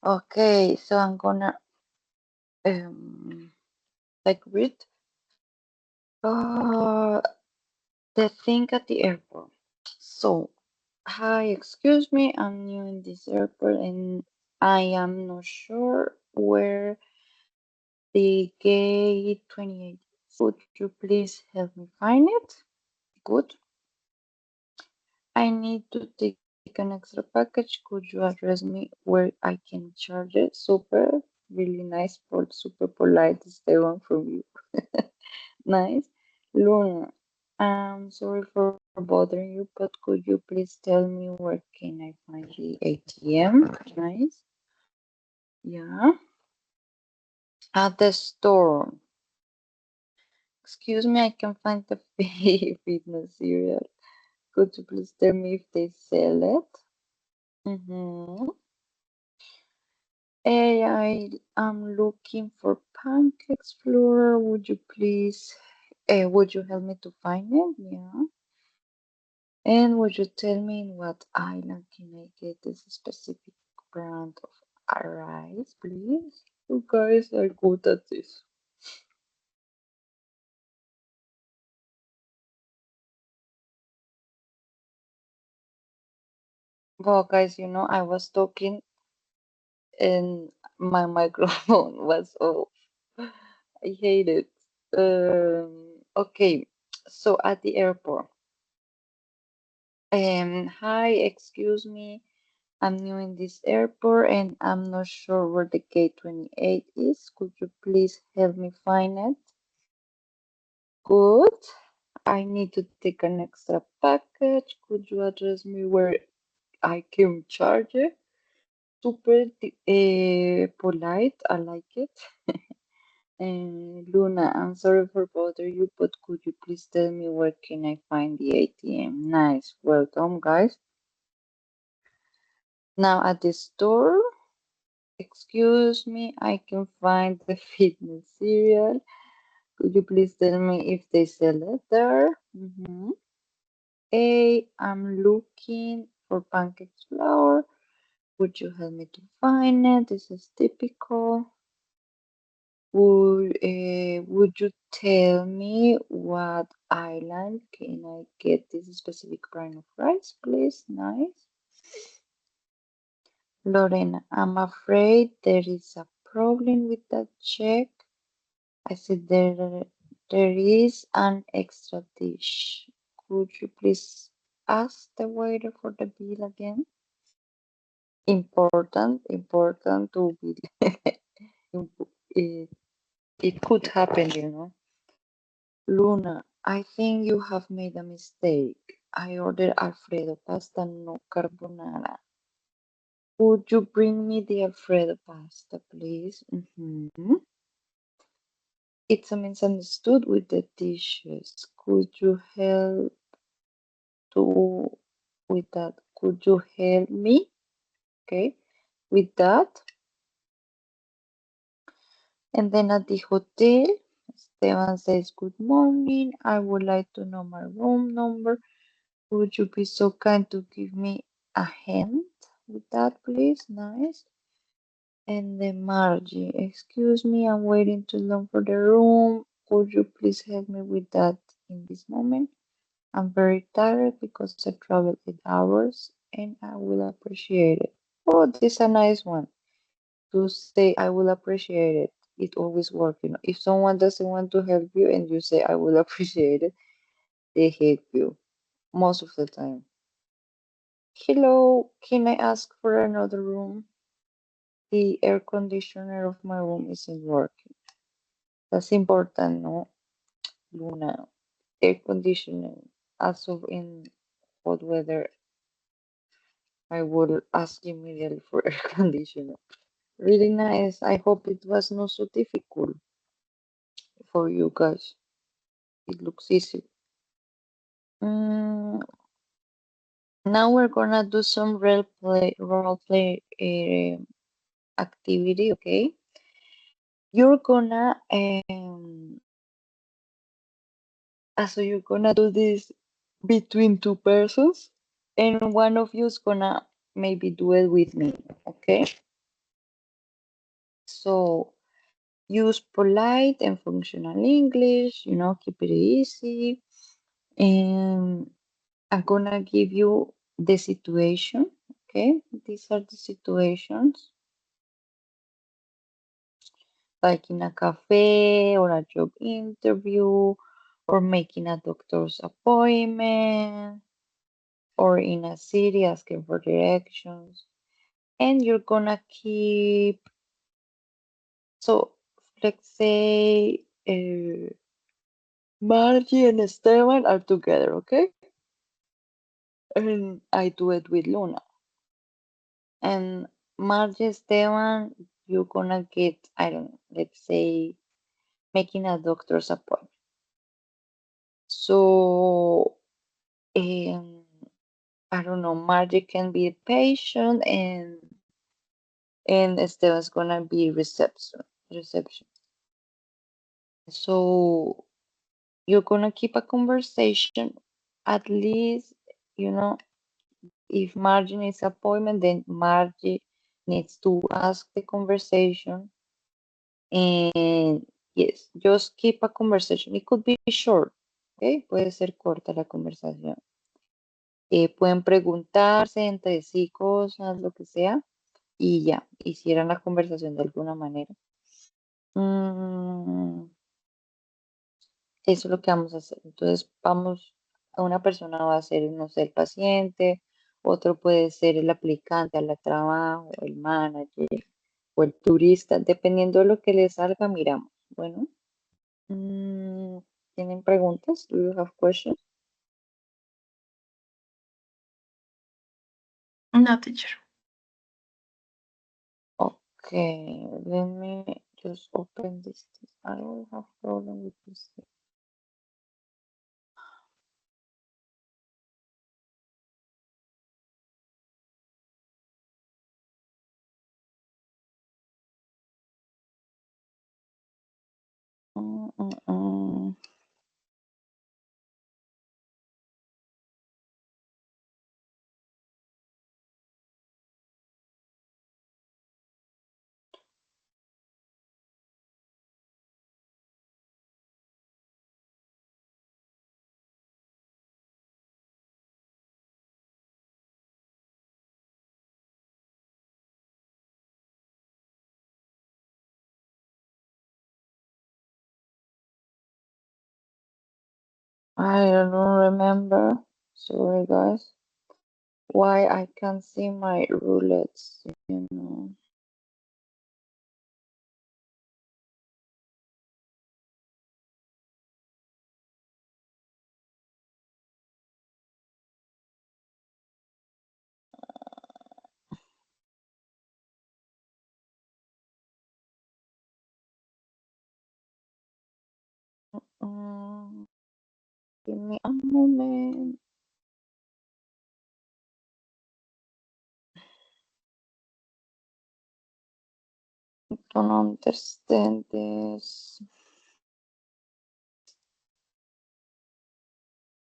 Okay, so I'm gonna like read the thing at the airport. So, hi, excuse me, I'm new in this airport and I am not sure where the gate 28 is. Could you please help me find it? Good. I need to take an extra package. Could you address me where I can charge it? Super, really nice, super polite, Esteban from you. Nice. Luna, I'm sorry for bothering you, but could you please tell me where can I find the ATM? Nice. Yeah. At the store. Excuse me, I can find the fitness cereal. Could you please tell me if they sell it? Mm-hmm. Hey, am looking for Pancake Explorer. Would you help me to find it? Yeah. And would you tell me in what island can I get this specific brand of rice, please? You guys are good at this. Well, guys, I was talking and my microphone was off. I hate it. Okay, so at the airport. Hi, excuse me. I'm new in this airport and I'm not sure where the gate 28 is. Could you please help me find it? Good. I need to take an extra package. Could you address me where I can charge it? Super polite. I like it. Luna, I'm sorry for bothering you, but could you please tell me where can I find the ATM? Nice. Welcome, guys. Now at the store, excuse me, I can find the fitness cereal. Could you please tell me if they sell it there? Hey, I'm looking for pancake flour. Would you help me to find it? This is typical. Would you tell me what island can I get this specific brand of rice, please? Nice. Lorena, I'm afraid there is a problem with that check. I said there is an extra dish. Could you please ask the waiter for the bill again? Important to be. it, it could happen. Luna, I think you have made a mistake. I ordered Alfredo pasta, no carbonara. Would you bring me the Alfredo pasta, please? It's a misunderstood with the dishes. Could you help to with that? Could you help me? Okay, with that. And then at the hotel, Esteban says, "Good morning. I would like to know my room number. Would you be so kind to give me a hint with that, please?" Nice. And then Margie, "Excuse me, I'm waiting too long for the room. Could you please help me with that in this moment? I'm very tired because I traveled 8 hours and I will appreciate it." Oh, this is a nice one to say, "I will appreciate it." It always works. If someone doesn't want to help you and you say, "I will appreciate it," they hate you most of the time. "Hello, can I ask for another room? The air conditioner of my room isn't working." That's important, no, Luna? Air conditioning. Also in hot weather, I will ask immediately for air conditioner. Really nice. I hope it was not so difficult for you guys. It looks easy. Mm, now we're gonna do some role play activity. Okay, you're gonna so you're gonna do this between two persons, and one of you is gonna maybe do it with me. Okay. So use polite and functional English, keep it easy. And I'm gonna give you the situation, okay? These are the situations, like in a cafe or a job interview or making a doctor's appointment or in a city asking for directions. And you're gonna keep, so let's say Margie and Esteban are together, okay? And I do it with Luna. And Margie, Esteban, you're gonna get, I don't know, let's say making a doctor's appointment. So, I don't know, Margie can be a patient and Esteban's gonna be reception. So you're gonna keep a conversation, at least, if Margie needs appointment, then Margie needs to ask the conversation. And yes, just keep a conversation. It could be short, ¿ok? Puede ser corta la conversación. Pueden preguntarse entre sí cosas, lo que sea, y ya, hicieran la conversación de alguna manera. Mm, eso es lo que vamos a hacer. Entonces, una persona va a ser, no sé, el paciente, otro puede ser el aplicante al trabajo, el manager o el turista, dependiendo de lo que le salga, miramos. Bueno. ¿Tienen preguntas? Do you have questions? No, teacher. Okay, let me just open this. I don't have problem with this. Mm, mm, mm. I don't remember. Sorry, guys. Why I can't see my roulettes. Mm, give me a moment. Don't understand this.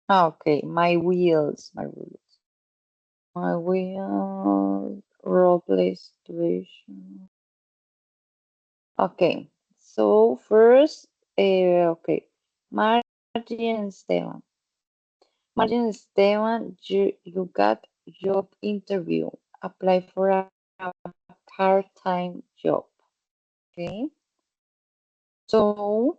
Okay, my wheels, my wheels, role play situation. Okay, so first, okay, Margie and Esteban. Margie and Esteban, you got job interview. Apply for a part-time job. Okay, so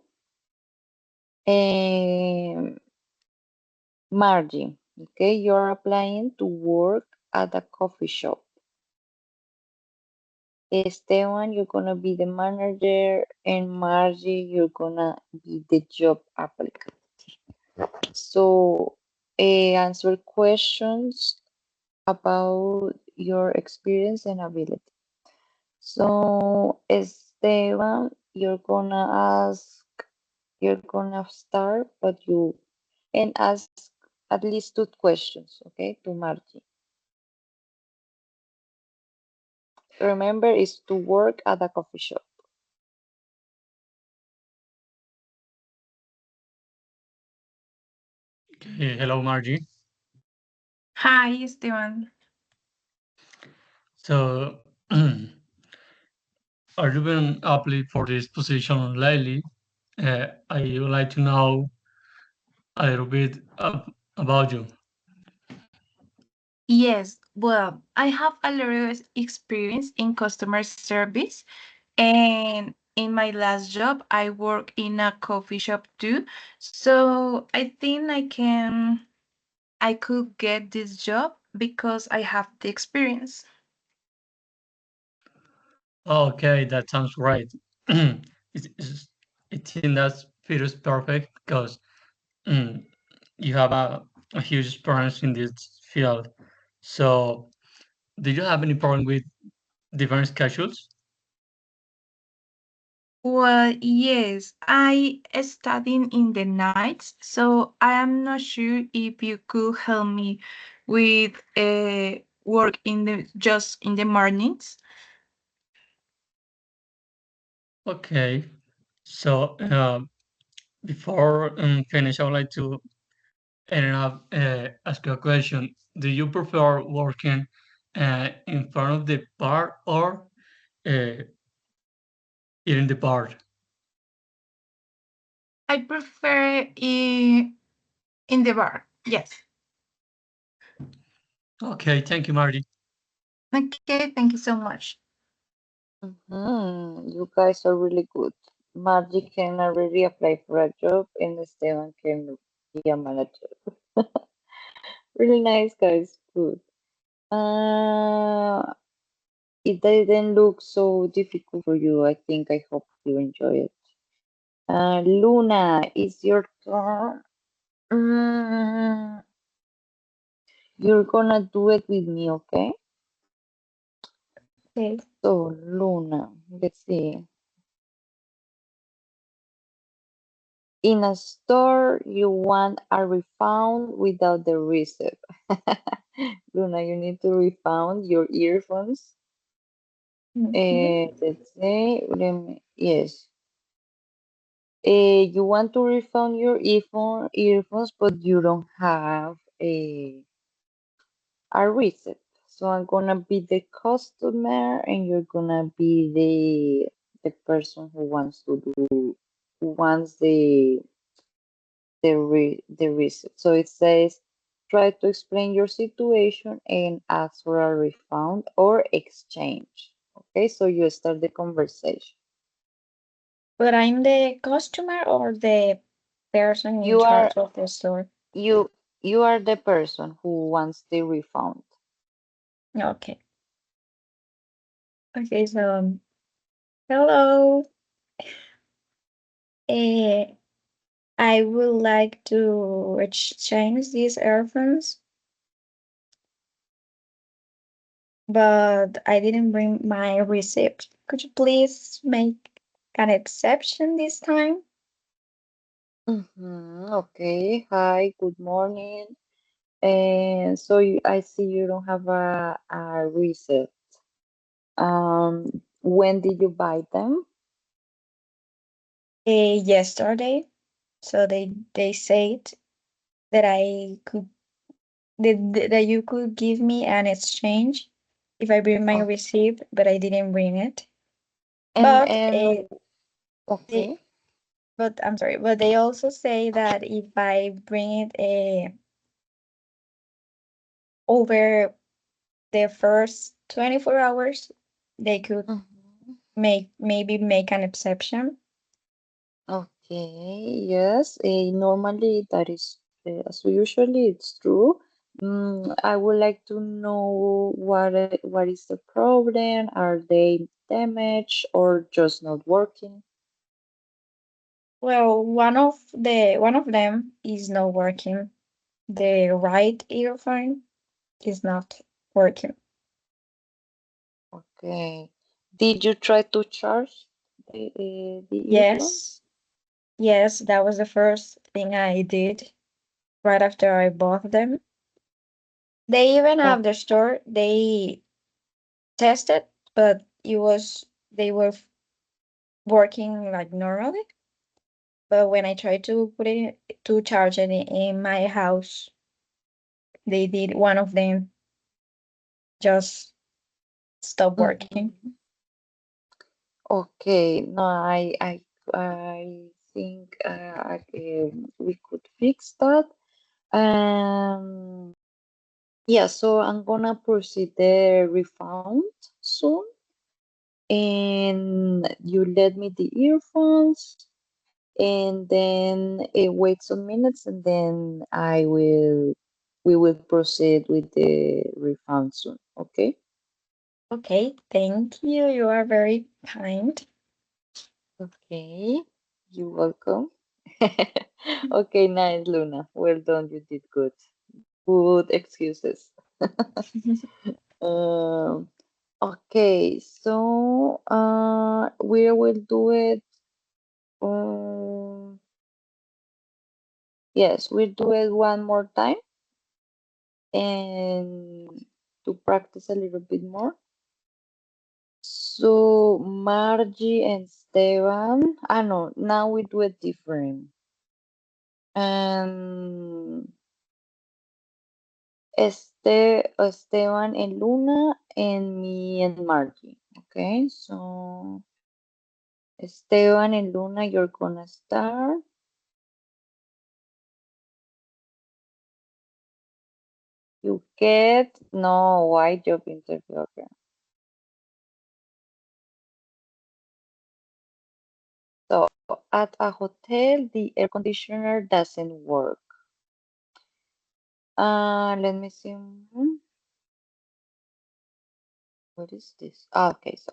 Margie, okay, you're applying to work at a coffee shop. Esteban, you're gonna be the manager, and Margie, you're gonna be the job applicant. So, answer questions about your experience and ability. So, Esteban, you're gonna start, and ask at least 2 questions, okay, to Margie. Remember, it's to work at a coffee shop. Okay, hello, Margie. Hi, Esteban. So, are you been applied for this position lately? I would like to know a little bit about you. Yes, well, I have a lot of experience in customer service, and in my last job, I work in a coffee shop too. So I think I could get this job because I have the experience. Okay, that sounds great. It's, I think that feels perfect because mm, you have a huge experience in this field. So, do you have any problem with different schedules? Well, yes, I studying in the nights, so I am not sure if you could help me with work in the just in the mornings. Okay, so before finish, I would like to ask you a question. Do you prefer working in front of the bar or uh, in the bar? I prefer in the bar. Yes. Okay, thank you, Marty. Okay, thank you so much. You guys are really good. Margie can already apply for a job and Esteban can be a manager. Really nice, guys. Good. Uh, it didn't look so difficult for you. I hope you enjoy it. Luna, it's your turn. Mm, you're gonna do it with me, okay? Okay. So, Luna, let's see. In a store, you want a refund without the receipt. Luna, you need to refund your earphones. Mhm. Let's say, yes. You want to refund your earphones, but you don't have a receipt. So I'm gonna be the customer, and you're gonna be the person who wants to do who wants the receipt. So it says, try to explain your situation and ask for a refund or exchange. Okay, so you start the conversation. But I'm the customer or the person in You are charge of the store? you you are the person who wants the refund. Okay. Okay, so hello. Eh, I would like to exchange these earphones, but I didn't bring my receipt. Could you please make an exception this time? Okay. Hi, good morning. And so I see you don't have a receipt. When did you buy them? Yesterday. So they said that I could that you could give me an exchange if I bring my Oh, receipt, but I didn't bring it. and But and they okay. but I'm sorry, but they also say that if I bring it over the first 24 hours, they could Mhm. maybe make an exception. Okay, yes. Normally that is so usually it's true. I would like to know what is the problem? Are they damaged or just not working? Well, one of them is not working. The right earphone is not working. Okay. Did you try to charge the earphones? Yes, yes, that was the first thing I did right after I bought them. They even Oh, have the store. They tested, but they were working like normally. But when I tried to put it to charge it in my house, they did one of them just stop working. mhm. Okay, no, I think we could fix that. Yeah, so I'm gonna proceed the refund soon, and you let me the earphones, and then it wait some minutes, and then we will proceed with the refund soon. Okay. Okay, thank you. You are very kind. Okay, you're welcome. Okay, nice, Luna. Well done, you did good. Good excuses. Um, okay, so we will do it. Um, yes, we'll do it one more time and to practice a little bit more. So Margie and Esteban, no, now we do it different. And Esteban and Luna, and me and Margie. Okay, so Esteban and Luna, you're gonna start. You get no white job interview. Okay. So at a hotel, the air conditioner doesn't work. Let me see. What is this? Okay, so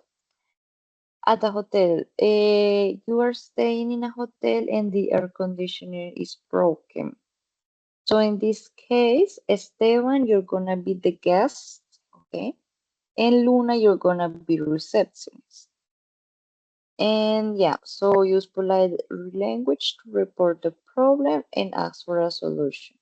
at a hotel, you are staying in a hotel and the air conditioner is broken. So in this case, Esteban, you're gonna be the guest, okay? And Luna, you're gonna be receptionist. And yeah, so use polite language to report the problem and ask for a solution.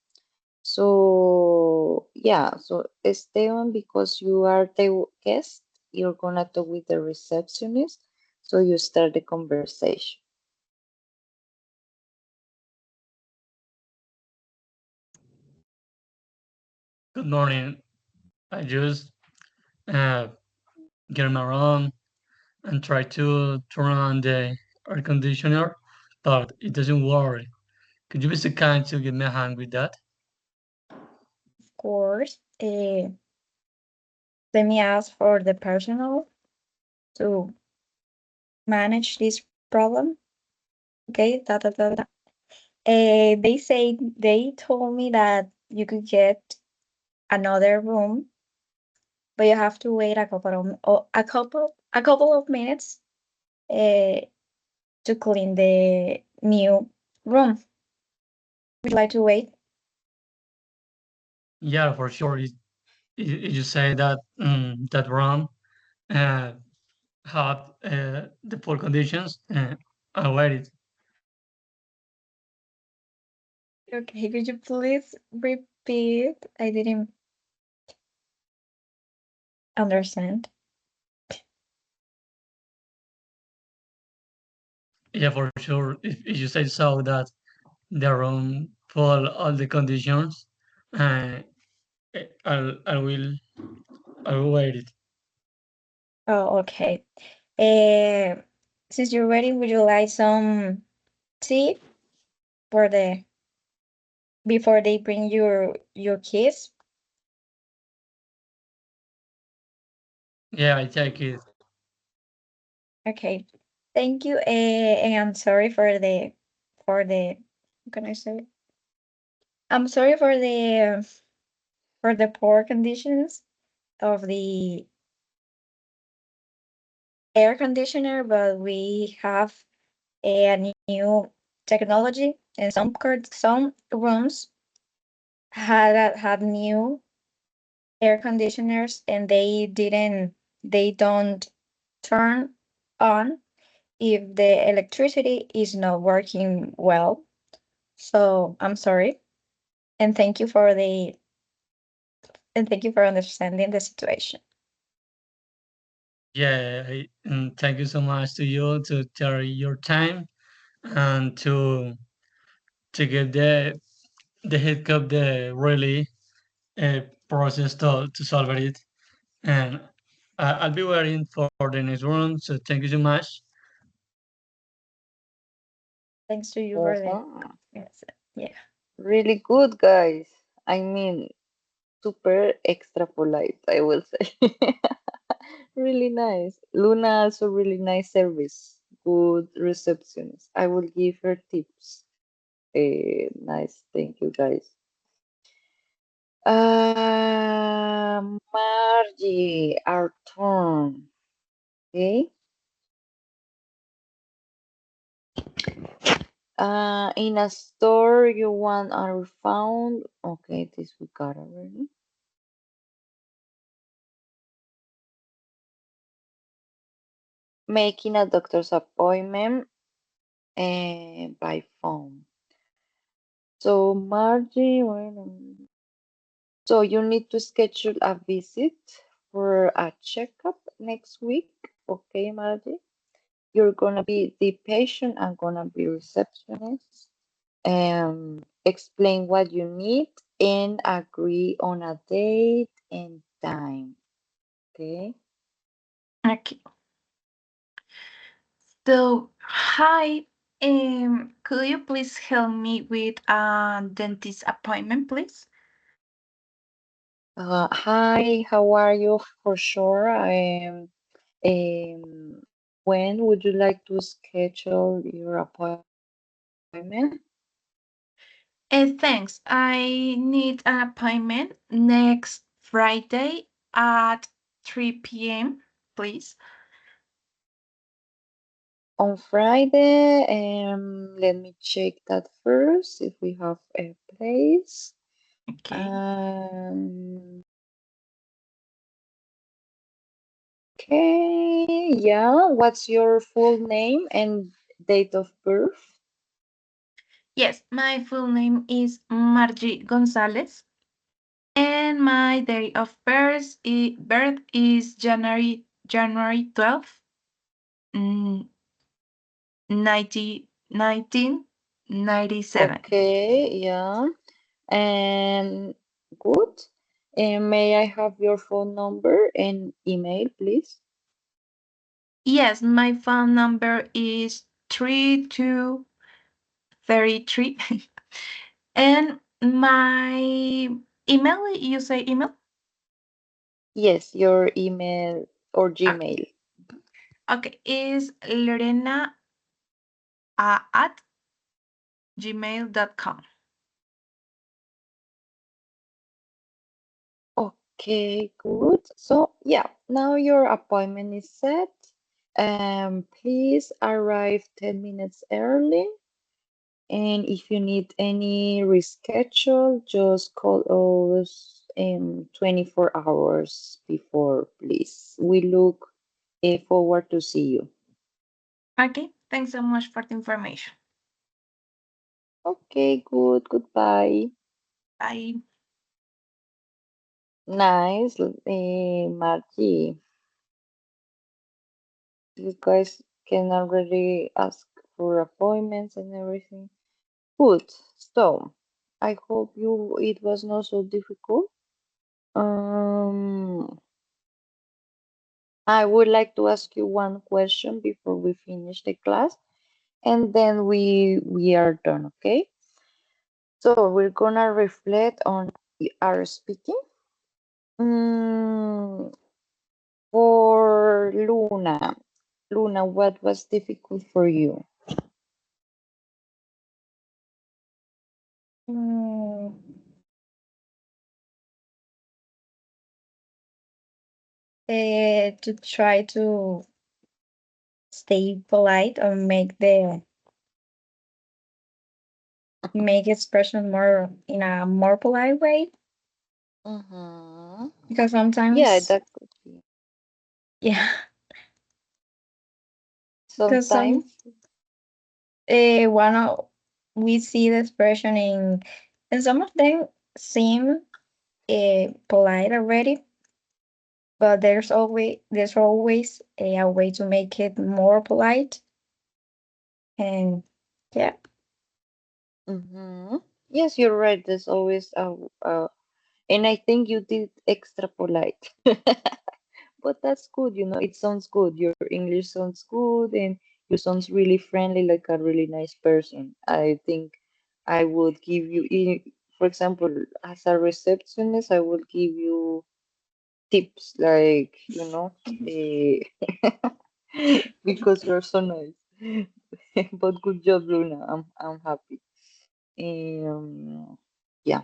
So yeah, so Esteban, because you are the guest, you're gonna talk with the receptionist. So you start the conversation. Good morning. I just uh, get in my room and try to turn on the air conditioner, but it doesn't work. Could you be so kind to give me a hand with that? Of course, let me ask for the personal to manage this problem. Okay, they told me that you could get another room, but you have to wait a couple of minutes uh, to clean the new room. Would you like to wait? Yeah, for sure. You say that that room uh, had the poor conditions. I waited. Okay, could you please repeat? I didn't understand. Yeah, for sure. If you say so that the room for all the conditions, uh, I will wait it. Oh, okay. Uh, since you're ready, would you like some tea for the before they bring your keys? Yeah, I take it. Okay, thank you. And I'm sorry for the what can I say? I'm sorry for the poor conditions of the air conditioner, but we have a new technology, and some rooms had new air conditioners, and they don't turn on if the electricity is not working well. So I'm sorry, and thank you for understanding the situation. Yeah, and thank you so much to you to take your time and to give the head up the really process to solve it. And I'll be waiting for the next one. So thank you so much. Thanks to you for the Awesome. yes. Yeah. Really good, guys. I mean, super extra polite, I will say. Really nice. Luna also really nice service. Good receptionist. I will give her tips. Nice. Thank you, guys. Margie, our turn. Okay. In a store you want a refund. Okay, this we got already. Making a doctor's appointment by phone. So Margie, so you need to schedule a visit for a checkup next week. Okay, Margie. You're gonna be the patient. I'm gonna be receptionist. Explain what you need and agree on a date and time. Okay. Okay. So, hi. Could you please help me with a dentist appointment, please? Hi, how are you? For sure. When would you like to schedule your appointment? Thanks. I need an appointment next Friday at 3 p.m., please. On Friday, let me check that first if we have a place. Okay. Okay, yeah. What's your full name and date of birth? Yes, my full name is Margie Gonzalez, and my date of birth is January 12th, 1997. Okay, yeah. And good. And may I have your phone number and email, please? Yes, my phone number is 3233. And my email, you say email? Yes, your email or Ah, Gmail. okay, is Lorena at gmail.com. Okay, good. So, yeah, now your appointment is set. Please arrive 10 minutes early. And if you need any reschedule, just call us 24 hours before, please. We look forward to see you. Okay, thanks so much for the information. Okay, good. Goodbye. Bye. Nice, Margie. You guys can already ask for appointments and everything. Good. So, I hope it was not so difficult. I would like to ask you one question before we finish the class, and then we are done, okay? So we're gonna reflect on our speaking. Mm, for Luna, what was difficult for you? Mm, to try to stay polite or make expression more in a more polite way, Mm-hmm. because Yeah, sometimes that could be. yeah, because Sometimes. one of we see the expression in and some of them seem polite already, but there's always a way to make it more polite. And yeah. Mm-hmm. Yes, you're right. There's always and I think you did extra polite. but that's good, you know, it sounds good. Your English sounds good and you sounds really friendly, like a really nice person. I think I would give you, for example, as a receptionist, I would give you tips, like, you know, because you're so nice. But good job, Luna. I'm happy. Yeah.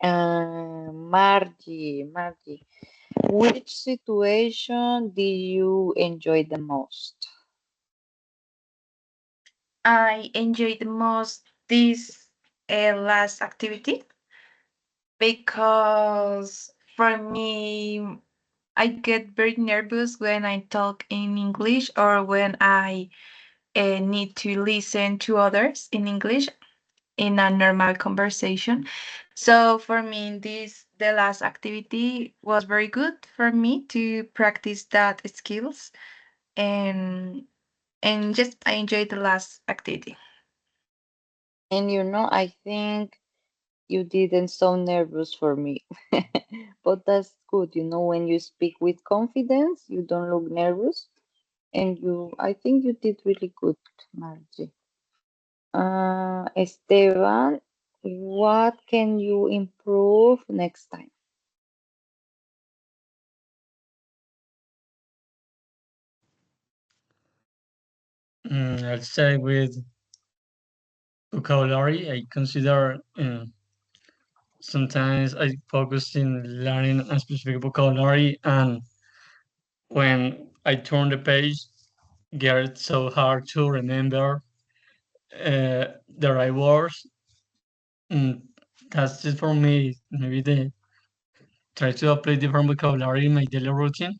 Margie, which situation did you enjoy the most? I enjoyed the most this last activity because for me, I get very nervous when I talk in English or when I need to listen to others in English in a normal conversation. So for me, this the last activity was very good for me to practice that skills and just I enjoyed the last activity. And you know, I think you didn't sound nervous for me. But that's good. You know, when you speak with confidence, you don't look nervous. And I think you did really good, Margie. Esteban, what can you improve next time? I'd say with vocabulary, I consider sometimes I focus in learning a specific vocabulary, and when I turn the page, get it so hard to remember the right words. Mm, that's it for me. Maybe they try to apply different vocabulary in my daily routine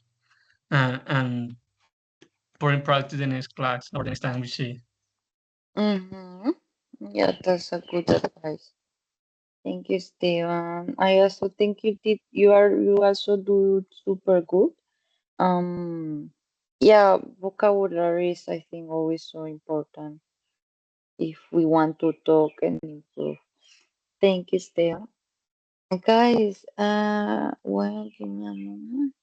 and put in practice the next class or the next time we see. Mm-hmm. Yeah, that's a good advice. Thank you, Esteban. I also think you also do super good. Um, yeah, vocabulary is, I think, always so important if we want to talk and improve. Thank you, Esteban. Guys, well, give me a moment.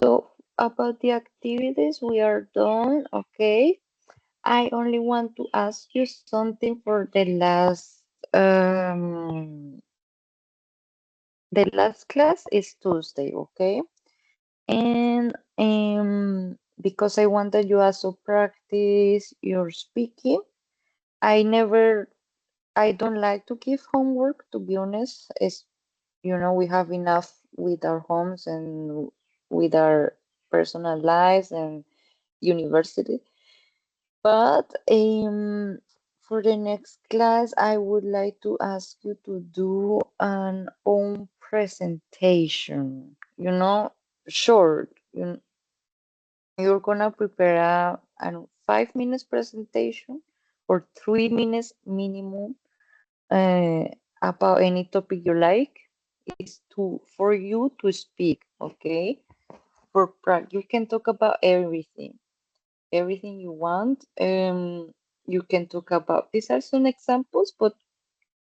So about the activities, we are done. Okay. I only want to ask you something for um the last class is Tuesday, okay? And because I wanted you also practice your speaking, I don't like to give homework, to be honest. It's, you know, we have enough with our homes and with our personal lives and university. But for the next class, I would like to ask you to do an own presentation. You know, short. You're gonna prepare a 5 minutes presentation or 3 minutes minimum uh, about any topic you like. Is to for you to speak, okay? You can talk about everything you want. You can talk about, these are some examples, but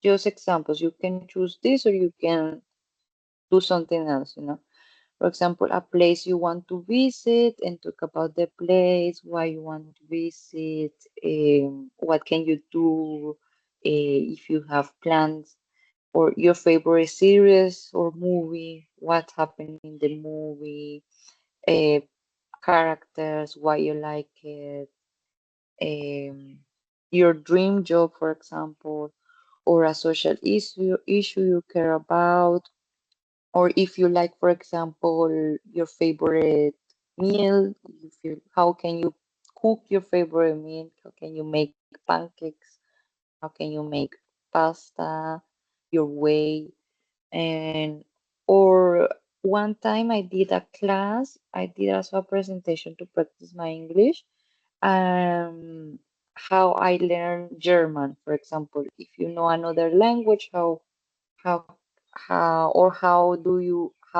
just examples. You can choose this or you can do something else, you know. For example, a place you want to visit and talk about the place, why you want to visit, what can you do if you have plans, or your favorite series or movie, what happened in the movie, uh, characters, why you like it, um, your dream job, for example, or a social issue you care about, or if you like, for example, your favorite meal, how can you cook your favorite meal, how can you make pancakes, how can you make pasta your way, and or one time I did also a presentation to practice my English, how I learn German, for example. If you know another language, how how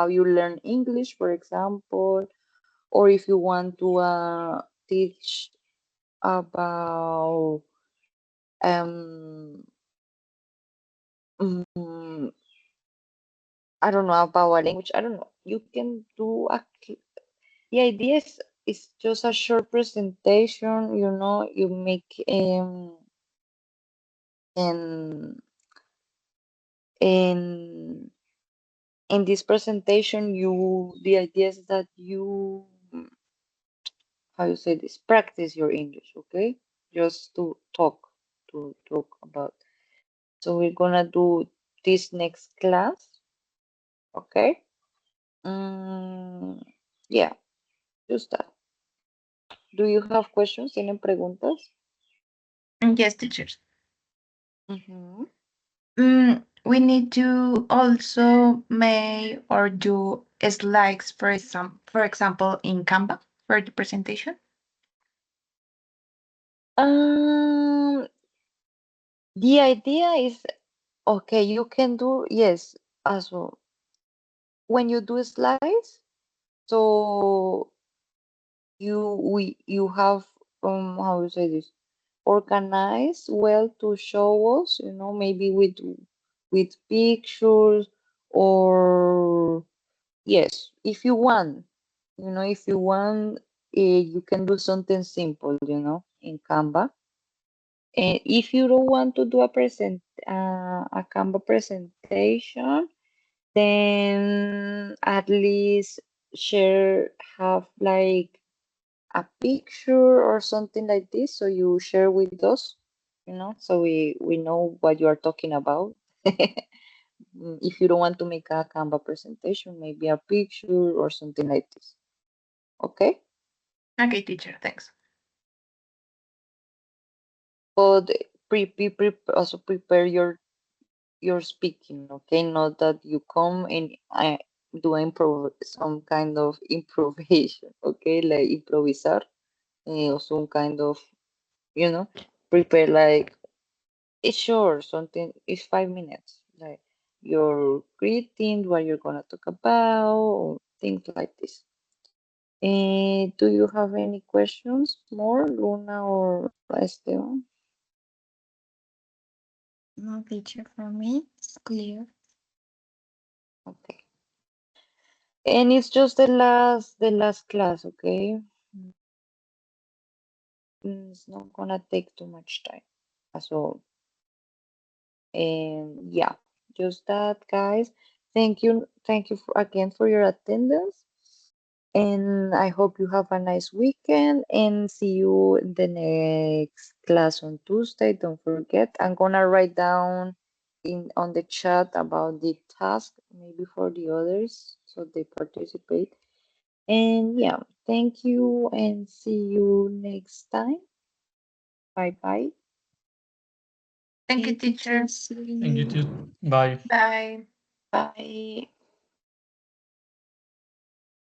you learn English, for example, or if you want to teach about um, mm, I don't know about a language. I don't know. You can do the idea is just a short presentation. You make in in in this presentation. The idea is that you, how you say this, practice your English, okay? Just to talk about. So we're gonna do this next class, okay? Yeah, just that. Do you have questions? ¿Tienen preguntas? Yes, teachers. Mhm. We need to also make or do slides, for example, in Canva for the presentation. The idea is, okay, you can do, yes, also when you do slides, so you have, how you say this, organized well to show us, maybe with pictures, or yes, if you want, you can do something simple, in Canva. And if you don't want to do a Canva presentation, then at least have like a picture or something like this, so you share with us, so we know what you are talking about. If you don't want to make a Canva presentation, maybe a picture or something like this. Okay? Okay, teacher, thanks. But also prepare your speaking, okay? Not that you come and do some kind of improvisation, okay? Like improvisar, or some kind of, prepare like it's short, something. It's 5 minutes, like your greeting, what you're gonna talk about, or things like this. Do you have any questions more, Luna or Esteban? No, teacher, for me, it's clear. Okay. And it's just the last class, okay? It's not gonna take too much time. So, and yeah, just that, guys. Thank you again for your attendance. And I hope you have a nice weekend and see you in the next class on Tuesday. Don't forget, I'm gonna write down on the chat about the task, maybe for the others, so they participate. And yeah, thank you and see you next time. Bye bye. Thank you, Okay, teacher. see Thank you you. too. Bye. Bye. Bye.